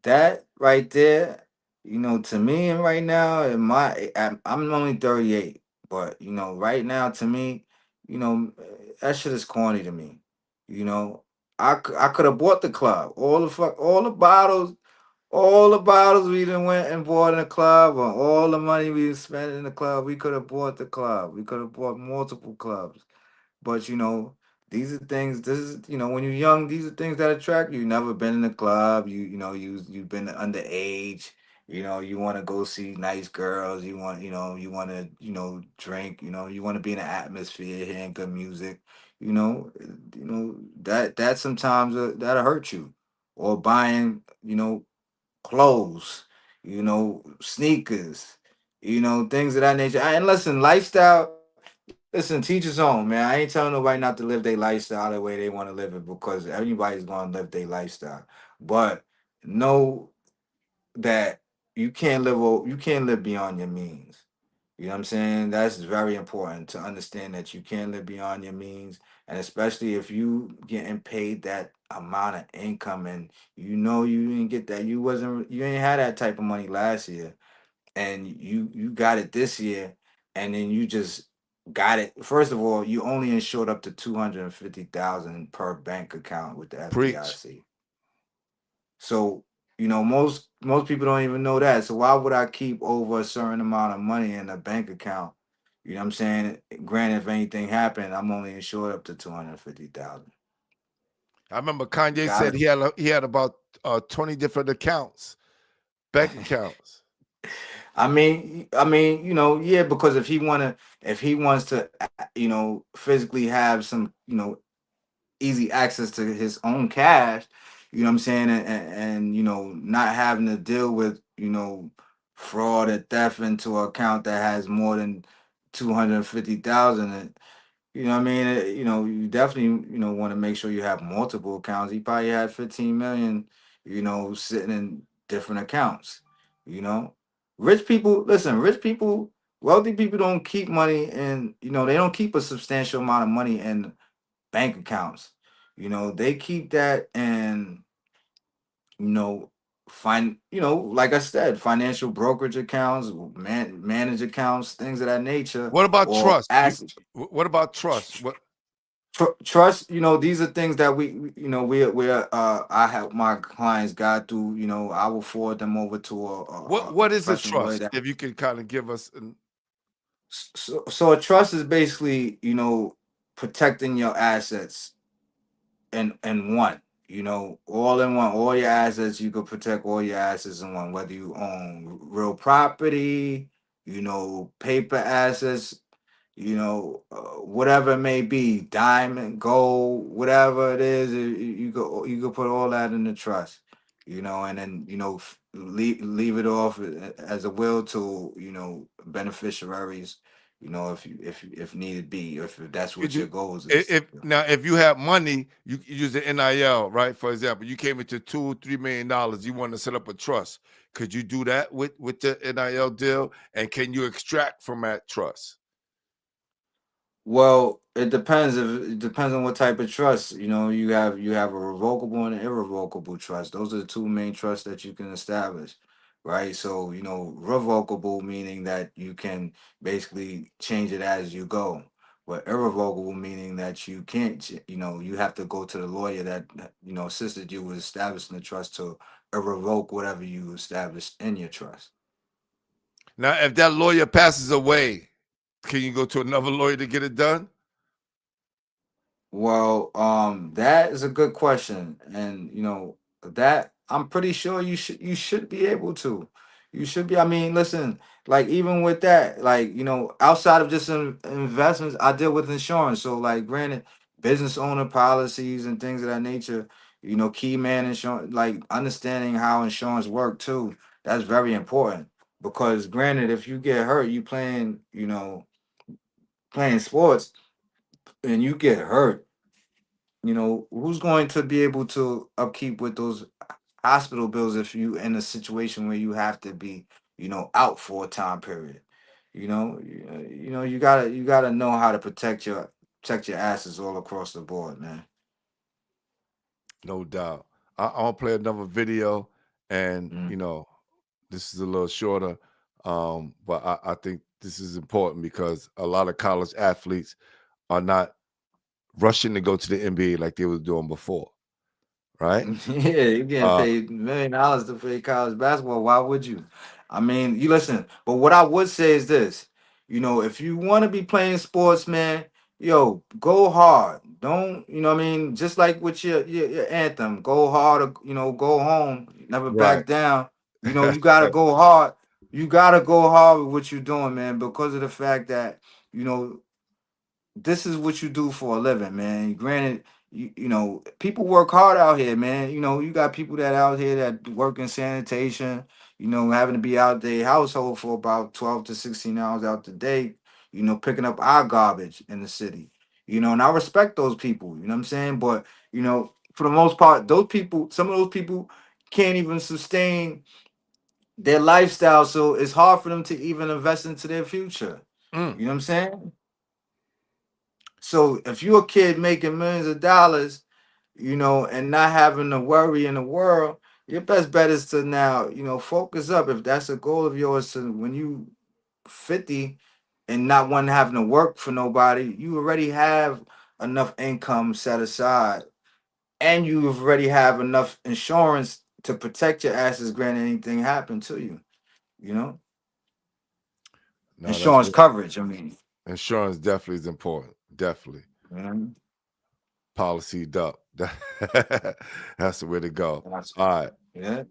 that right there. To me, and right now, I'm only 38, but right now, to me, that shit is corny to me. You know, I could have bought the club, all the bottles we done went and bought in the club, or all the money we spent in the club. We could have bought the club. We could have bought multiple clubs. But these are things. This is when you're young. These are things that attract you. You've never been in a club. You've been underage. You want to go see nice girls. You want to drink. You want to be in the atmosphere, hearing good music. That sometimes that'll hurt you. Or buying clothes. Sneakers. Things of that nature. And listen, lifestyle. Listen, teach his own, man. I ain't telling nobody not to live their lifestyle the way they want to live it because everybody's going to live their lifestyle. But know that you can't live beyond your means. You know what I'm saying? That's very important to understand that you can live beyond your means, and especially if you getting paid that amount of income and you didn't get that, you ain't had that type of money last year and you got it this year, and then you just got it. First of all, you only insured up to 250,000 per bank account with the Preach. FDIC. So most people don't even know that. So why would I keep over a certain amount of money in a bank account? You know what I'm saying? Granted, if anything happened, I'm only insured up to 250,000. I remember Kanye said Got he had about 20 different accounts, bank it. accounts. Yeah, because if he wants to, physically have some, easy access to his own cash, you know what I'm saying, and not having to deal with, fraud or theft into an account that has more than 250,000. You know what I mean? You definitely, want to make sure you have multiple accounts. He probably had 15 million, sitting in different accounts. You know, rich people, listen, rich people wealthy people don't keep money, and they don't keep a substantial amount of money in bank accounts. They keep that in, you know, like I said, financial brokerage accounts, manage accounts, things of that nature, What about or trust? asset What about trust? What? trust. These are things that I help my clients guide through. I will forward them over to a What is a professional lawyer. trust? If you can kind of give us So a trust is basically, protecting your assets in one. All in one. All your assets, you could protect all your assets in one. Whether you own real property, paper assets, whatever it may be, diamond, gold, whatever it is, you could put all that in the trust, and then leave it off as a will to beneficiaries, if needed be, if that's you what your do goals is. if you have money, you use the NIL, right? For example, you came into $2-3 million, you want to set up a trust. Could you do that with the NIL deal? And can you extract from that trust? Well, it depends. It depends on what type of trust. You have a revocable and an irrevocable trust. Those are the two main trusts that you can establish, right? So, revocable meaning that you can basically change it as you go, but irrevocable meaning that you can't. You have to go to the lawyer that assisted you with establishing the trust to irrevoke whatever you established in your trust. Now, if that lawyer passes away, can you go to another lawyer to get it done? Well, that is a good question, and that I'm pretty sure you should be able to. You should be. I mean, listen, like even with that, like outside of just investments, I deal with insurance. So, like, granted, business owner policies and things of that nature. Key man insurance, like understanding how insurance work too. That's very important because, granted, if you get hurt, you playing sports, and you get hurt, who's going to be able to upkeep with those hospital bills if you in a situation where you have to be, out for a time period? You gotta know how to protect your asses all across the board, man. No doubt. I'll play another video, and Mm. this is a little shorter, but I think this is important because a lot of college athletes are not rushing to go to the NBA like they was doing before, right? Yeah, you're getting Uh, paid $1 million to play college basketball. Why would you? I mean, you listen, but what I would say is this: if you want to be playing sports, man, yo, go hard. Don't, what I mean? Just like with your anthem, go hard or go home, never right. back down. You gotta go hard. You gotta go hard with what you're doing, man, because of the fact that, you know, this is what you do for a living, man. Granted, people work hard out here, man. You got people that out here that work in sanitation, having to be out their household for about 12 to 16 hours out the day, picking up our garbage in the city. And I respect those people, you know what I'm saying? But, for the most part, some of those people can't even sustain their lifestyle. So it's hard for them to even invest into their future. Mm. You know what I'm saying? So if you're a kid making millions of dollars, and not having to worry in the world, your best bet is to now, focus up. If that's a goal of yours, to when you 50 and not one having to work for nobody, you already have enough income set aside, and you already have enough insurance to protect your asses. Granted, anything happen to you, you know, No, that's insurance what coverage. I mean, insurance definitely is important. Definitely. you know, Policyed up. That's the way to go. that's- All right. yeah.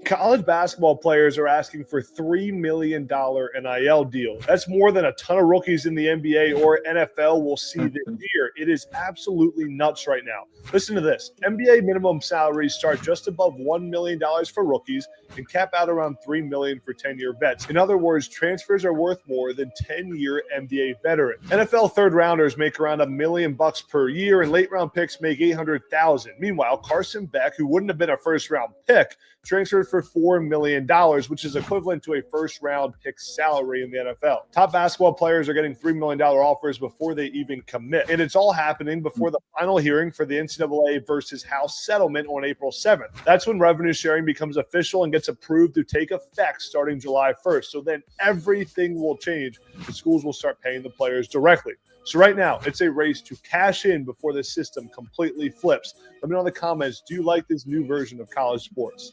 College basketball players are asking for $3 million NIL deal. That's more than a ton of rookies in the NBA or NFL will see this year. It is absolutely nuts right now. Listen to this. NBA minimum salaries start just above $1 million for rookies and cap out around $3 million for 10-year vets. In other words, transfers are worth more than 10-year NBA veterans. NFL third rounders make around $1 million per year, and late round picks make $800,000. Meanwhile, Carson Beck, who wouldn't have been a first round pick, transferred for $4 million, which is equivalent to a first-round pick salary in the NFL. Top basketball players are getting $3 million offers before they even commit. And it's all happening before the final hearing for the NCAA versus House settlement on April 7th. That's when revenue sharing becomes official and gets approved to take effect starting July 1st. So then everything will change. The schools will start paying the players directly. So right now, it's a race to cash in before the system completely flips. Let me know in the comments, do you like this new version of college sports?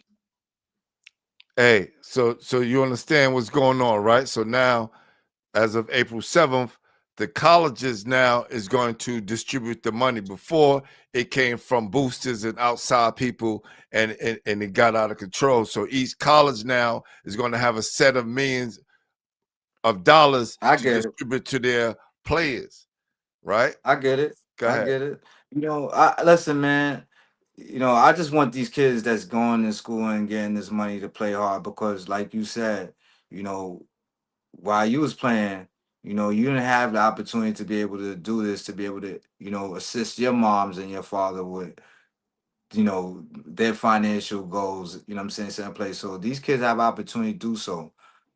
Hey, so you understand what's going on, right? So now, as of April 7th, the colleges now is going to distribute the money. Before, it came from boosters and outside people, and it got out of control. So each college now is going to have a set of millions of dollars to distribute to their players, right? I get it. Go ahead. I get it. Listen, man. I just want these kids that's going to school and getting this money to play hard because, like you said, while you was playing, you didn't have the opportunity to be able to do this, to be able to, assist your moms and your father with, their financial goals, certain place. So these kids have opportunity to do so.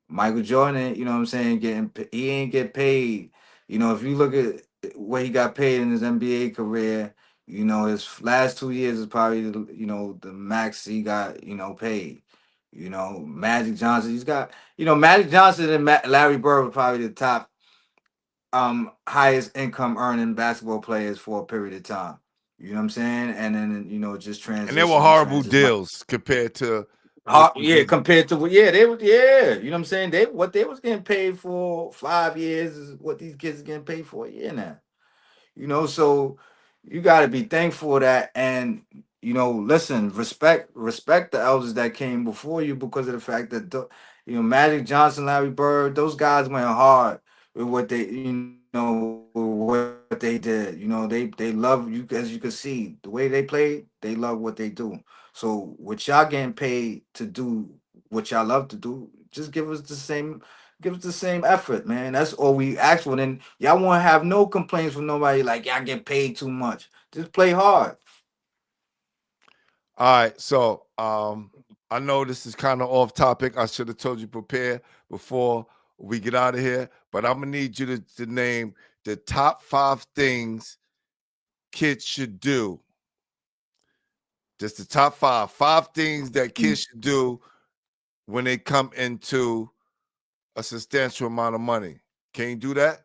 Michael Jordan, he ain't get paid. If you look at what he got paid in his NBA career, his last 2 years is probably the max he got, paid. Magic Johnson, he's got, Magic Johnson and Larry Bird were probably the top highest income earning basketball players for a period of time. You know what I'm saying? And then, just transition. And they were horrible deals compared to compared to they were, you know what I'm saying? What they was getting paid for 5 years is what these kids are getting paid for a year now. So you got to be thankful for that, and listen, respect the elders that came before you because of the fact that Magic Johnson, Larry Bird, those guys went hard with what they what they did. They love you, as you can see the way they played. They love what they do. So what y'all getting paid to do what y'all love to do, just give us the same effort, man. That's all we ask for. And y'all won't have no complaints from nobody like y'all get paid too much. Just play hard. All right, so I know this is kind of off topic. I should have told you prepare before we get out of here, but I'm gonna need you to name the top 5 things kids should do. Just the top 5 things that kids should do when they come into a substantial amount of money. Can you do that?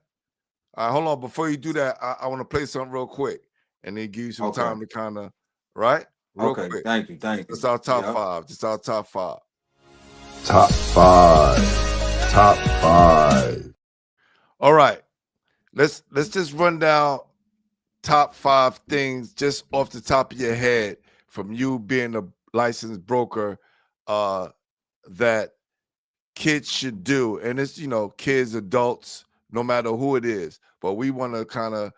All right, hold on. Before you do that, I want to play something real quick and then give you some time to kind of, right? Real quick. Thank you. That's our top 5. Just our top 5. Top 5. Top 5. All right. Let's just run down top 5 things just off the top of your head from you being a licensed broker that kids should do. And it's, kids, adults, no matter who it is. But we want to kind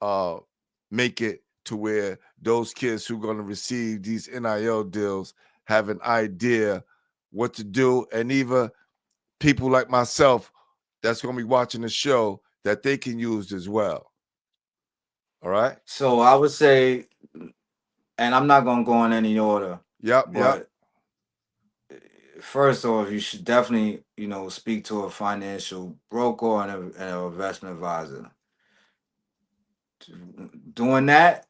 of make it to where those kids who are going to receive these NIL deals have an idea what to do. And even people like myself that's going to be watching the show that they can use as well. All right? So I would say, and I'm not going to go in any order. Yep. First off, you should definitely, speak to a financial broker and an investment advisor. Doing that,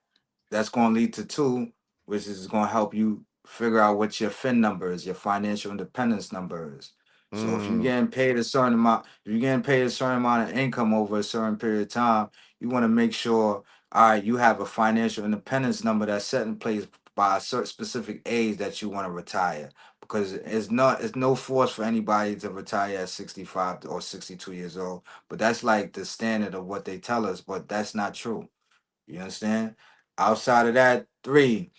that's going to lead to 2, which is going to help you figure out what your FIN number is, your financial independence number is. So if you're getting paid a certain amount, of income over a certain period of time, you want to make sure, all right, you have a financial independence number that's set in place by a certain specific age that you want to retire. Because it's no force for anybody to retire at 65 or 62 years old. But that's like the standard of what they tell us, but that's not true. You understand? Outside of that, 3,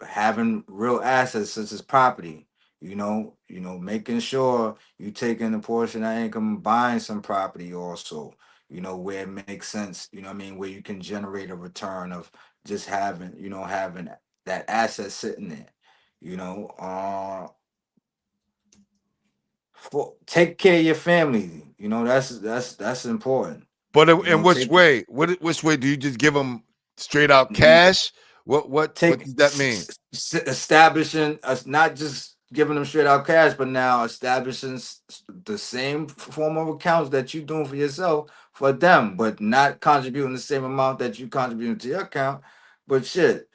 having real assets such as property. Making sure you taking a portion of income and buying some property also, where it makes sense, where you can generate a return of just having that asset sitting there. Take care of your family. That's important. But in which way? Which way do you just give them straight out cash? What does that mean? Establishing not just giving them straight out cash, but now establishing the same form of accounts that you're doing for yourself for them, but not contributing the same amount that you contributing to your account. But shit,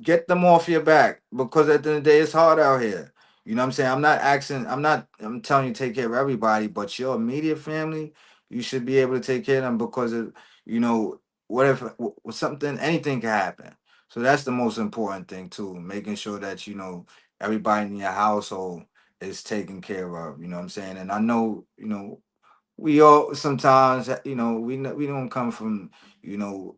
get them off your back, because at the end of the day, it's hard out here. You know what I'm saying? I'm telling you to take care of everybody, but your immediate family, you should be able to take care of them, because of, what if something, anything can happen. So that's the most important thing too, making sure that everybody in your household is taken care of. You know what I'm saying? And I know, we all sometimes, we don't come from,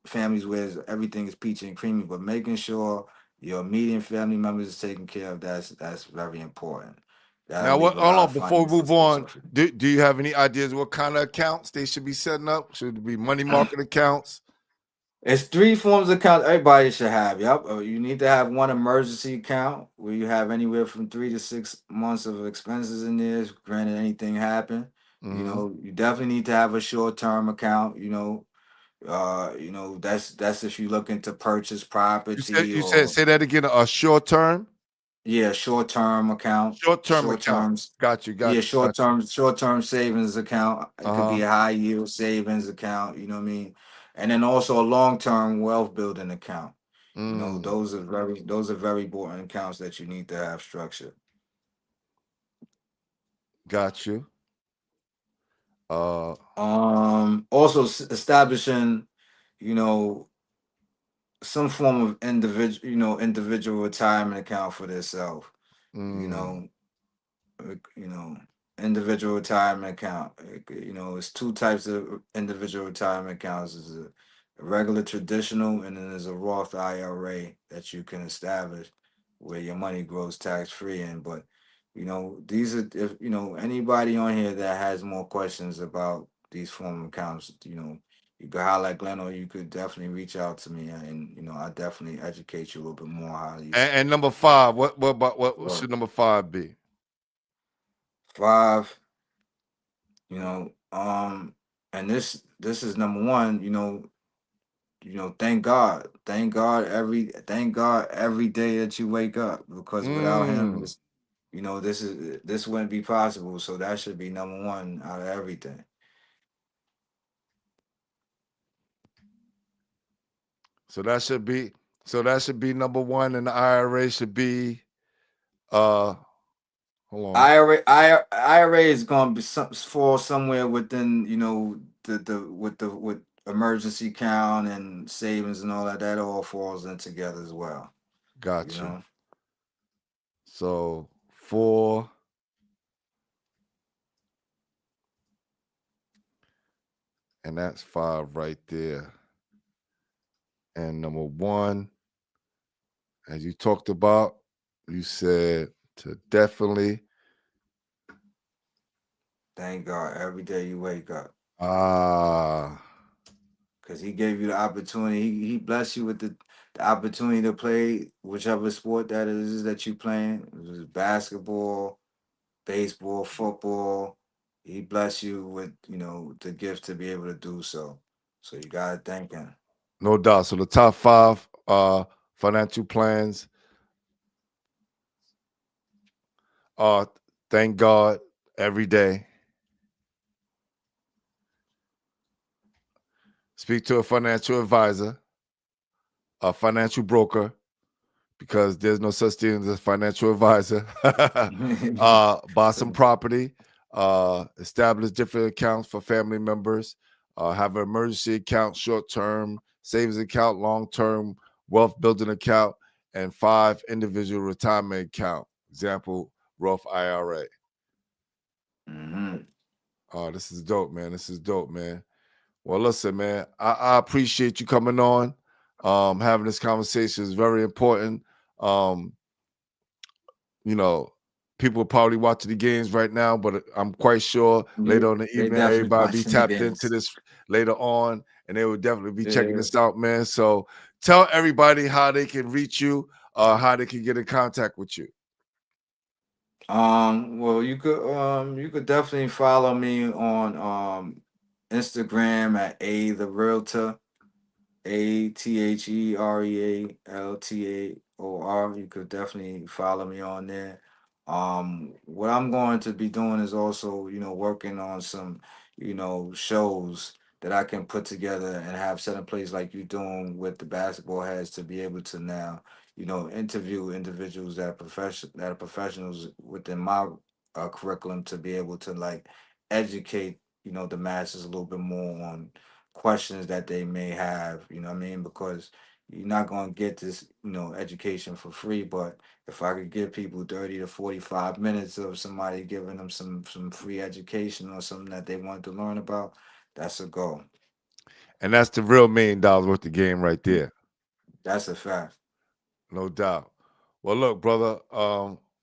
families where everything is peachy and creamy, but making sure your immediate family members is taken care of, that's very important. That'll Now, leave what? a Hold lot on. of Before we move finances. on, do you have any ideas what kind of accounts they should be setting up? Should it be money market accounts? It's 3 forms of account everybody should have. Yep. You need to have one emergency account where you have anywhere from 3 to 6 months of expenses in there. Granted, anything happen. Mhm. You definitely need to have a short-term account. That's if you're looking to purchase property, You said or say that again. A short term, yeah, short-term account, short term short account. terms. Got you. Yeah, Got you. Got you. short-term savings account. It could Uh be huh. a high yield savings account, you know what I mean? And then also a long-term wealth building account. Mm, Those are very important accounts that you need to have structured. got you. Uh. Also establishing, you know, some form of individual retirement account for themselves. You Mm, know, you know, individual retirement account. It's 2 types of individual retirement accounts. There's a regular traditional, and then there's a Roth IRA that you can establish where your money grows tax free in. But these are, if anybody on here that has more questions about these form of accounts, you could holler at Glenn, or you could definitely reach out to me, and I definitely educate you a little bit more how these and number 5. What work. should number 5 be? 5. And this is number 1. Thank God every day that you wake up, because without him, Mm. this wouldn't be possible. So that should be number 1 out of everything. So that should be number 1, and the IRA should be hold on. IRA is going to be fall somewhere within, with emergency account and savings and all that. That all falls in together as well. You Got you. know. So 4, and that's 5 right there. And number 1, as you talked about, you said to definitely Thank God every day you wake up. ah Because he gave you the opportunity. He blessed you with the opportunity to play whichever sport that is that you playing. It was basketball, baseball, football. He blessed you with, the gift to be able to do so. So you gotta thank him. no doubt. So the top 5 financial plans are thank God every day. Speak to a financial advisor, a financial broker, because there's no such thing as a financial advisor. Buy some property, establish different accounts for family members, have an emergency account, short term, savings account, long term, wealth building account, and 5 individual retirement account. Example, Roth IRA. Mhm. Oh, this is dope, man. This is dope, man. Well, listen, man, I appreciate you coming on. Having this conversation is very important. Um, you know, people are probably watching the games right now, but I'm quite sure later on in the They evening, definitely everybody be watching the tapped into games. this later on, and they will definitely be checking Yeah. this out, man. So tell everybody how they can reach you, how they can get in contact with you. Well, you could definitely follow me on Instagram at the realtor, ATHEREALTAOR. You could definitely follow me on there. What I'm going to be doing is also, working on some, shows that I can put together and have set in place like you're doing with the basketball heads to be able to now, interview individuals that are professionals within my curriculum to be able to like educate, the masses a little bit more on questions that they may have, you know what I mean? Because you're not going to get this, education for free, but if I could give people 30 to 45 minutes of somebody giving them some free education or something that they want to learn about, that's a goal. And that's the real $1 million worth of game right there. That's a fact. No doubt. Well, look, brother,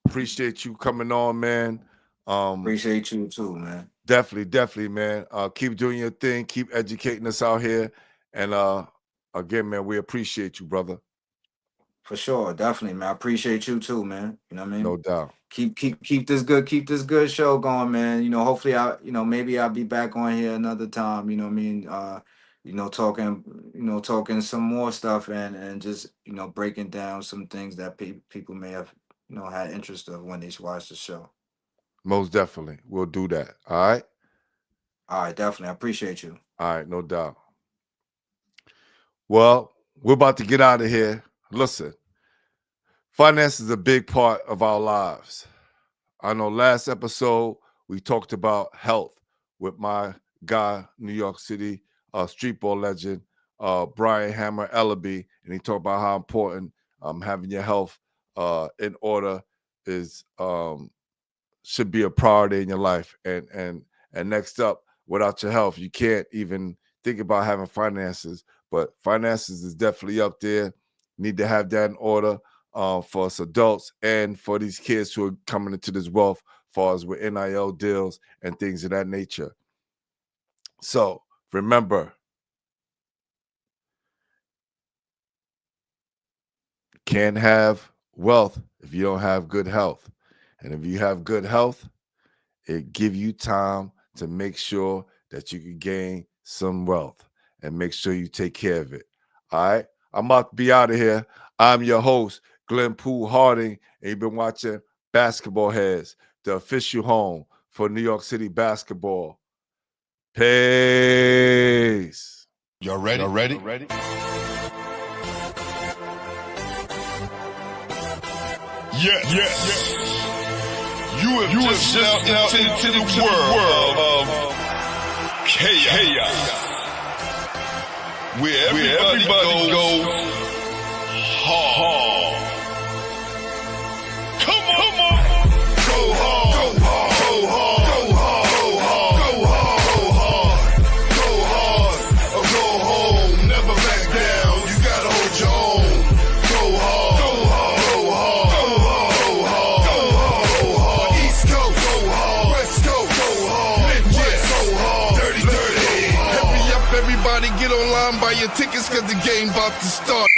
appreciate you coming on, man. Appreciate you too, man. Definitely, man. Keep doing your thing. Keep educating us out here. And again, man, we appreciate you, brother. For sure, definitely, man. I appreciate you too, man. You know what I mean? No doubt. Keep this good show going, man. Hopefully maybe I'll be back on here another time, you know what I mean? Talking some more stuff and just, breaking down some things that people may have, had interest of when they watch the show. Most definitely. We'll do that. All right? All right, definitely. I appreciate you. All right, no doubt. Well, we're about to get out of here. Listen, finance is a big part of our lives. I know last episode we talked about health with my guy, New York City streetball legend, Brian Hammer Ellaby, and he talked about how important having your health in order is should be a priority in your life. And next up, without your health, you can't even think about having finances. But finances is definitely up there. Need to have that in order for us adults and for these kids who are coming into this wealth, as far as with NIL deals and things of that nature. So remember, you can't have wealth if you don't have good health. And if you have good health, it gives you time to make sure that you can gain some wealth and make sure you take care of it. All right? I'm about to be out of here. I'm your host, Glenn Poole Harding, and you've been watching Basketball Heads, the official home for New York City basketball. Peace. Y'all ready? Yes. You have just stepped into the world of chaos. Where everybody goes hard. Come on. Go hard. Go hard. Go hard. Go hard. Go hard. Go hard. Or go home. Never back down. You gotta hold your own. Go hard. Go hard. Go hard. Go hard. Go hard. Go hard. East Coast. Go hard. West Coast. Go hard. Midwest. Go hard. Dirty. Hurry up, everybody. Get online, buy your tickets, cause the game about to start.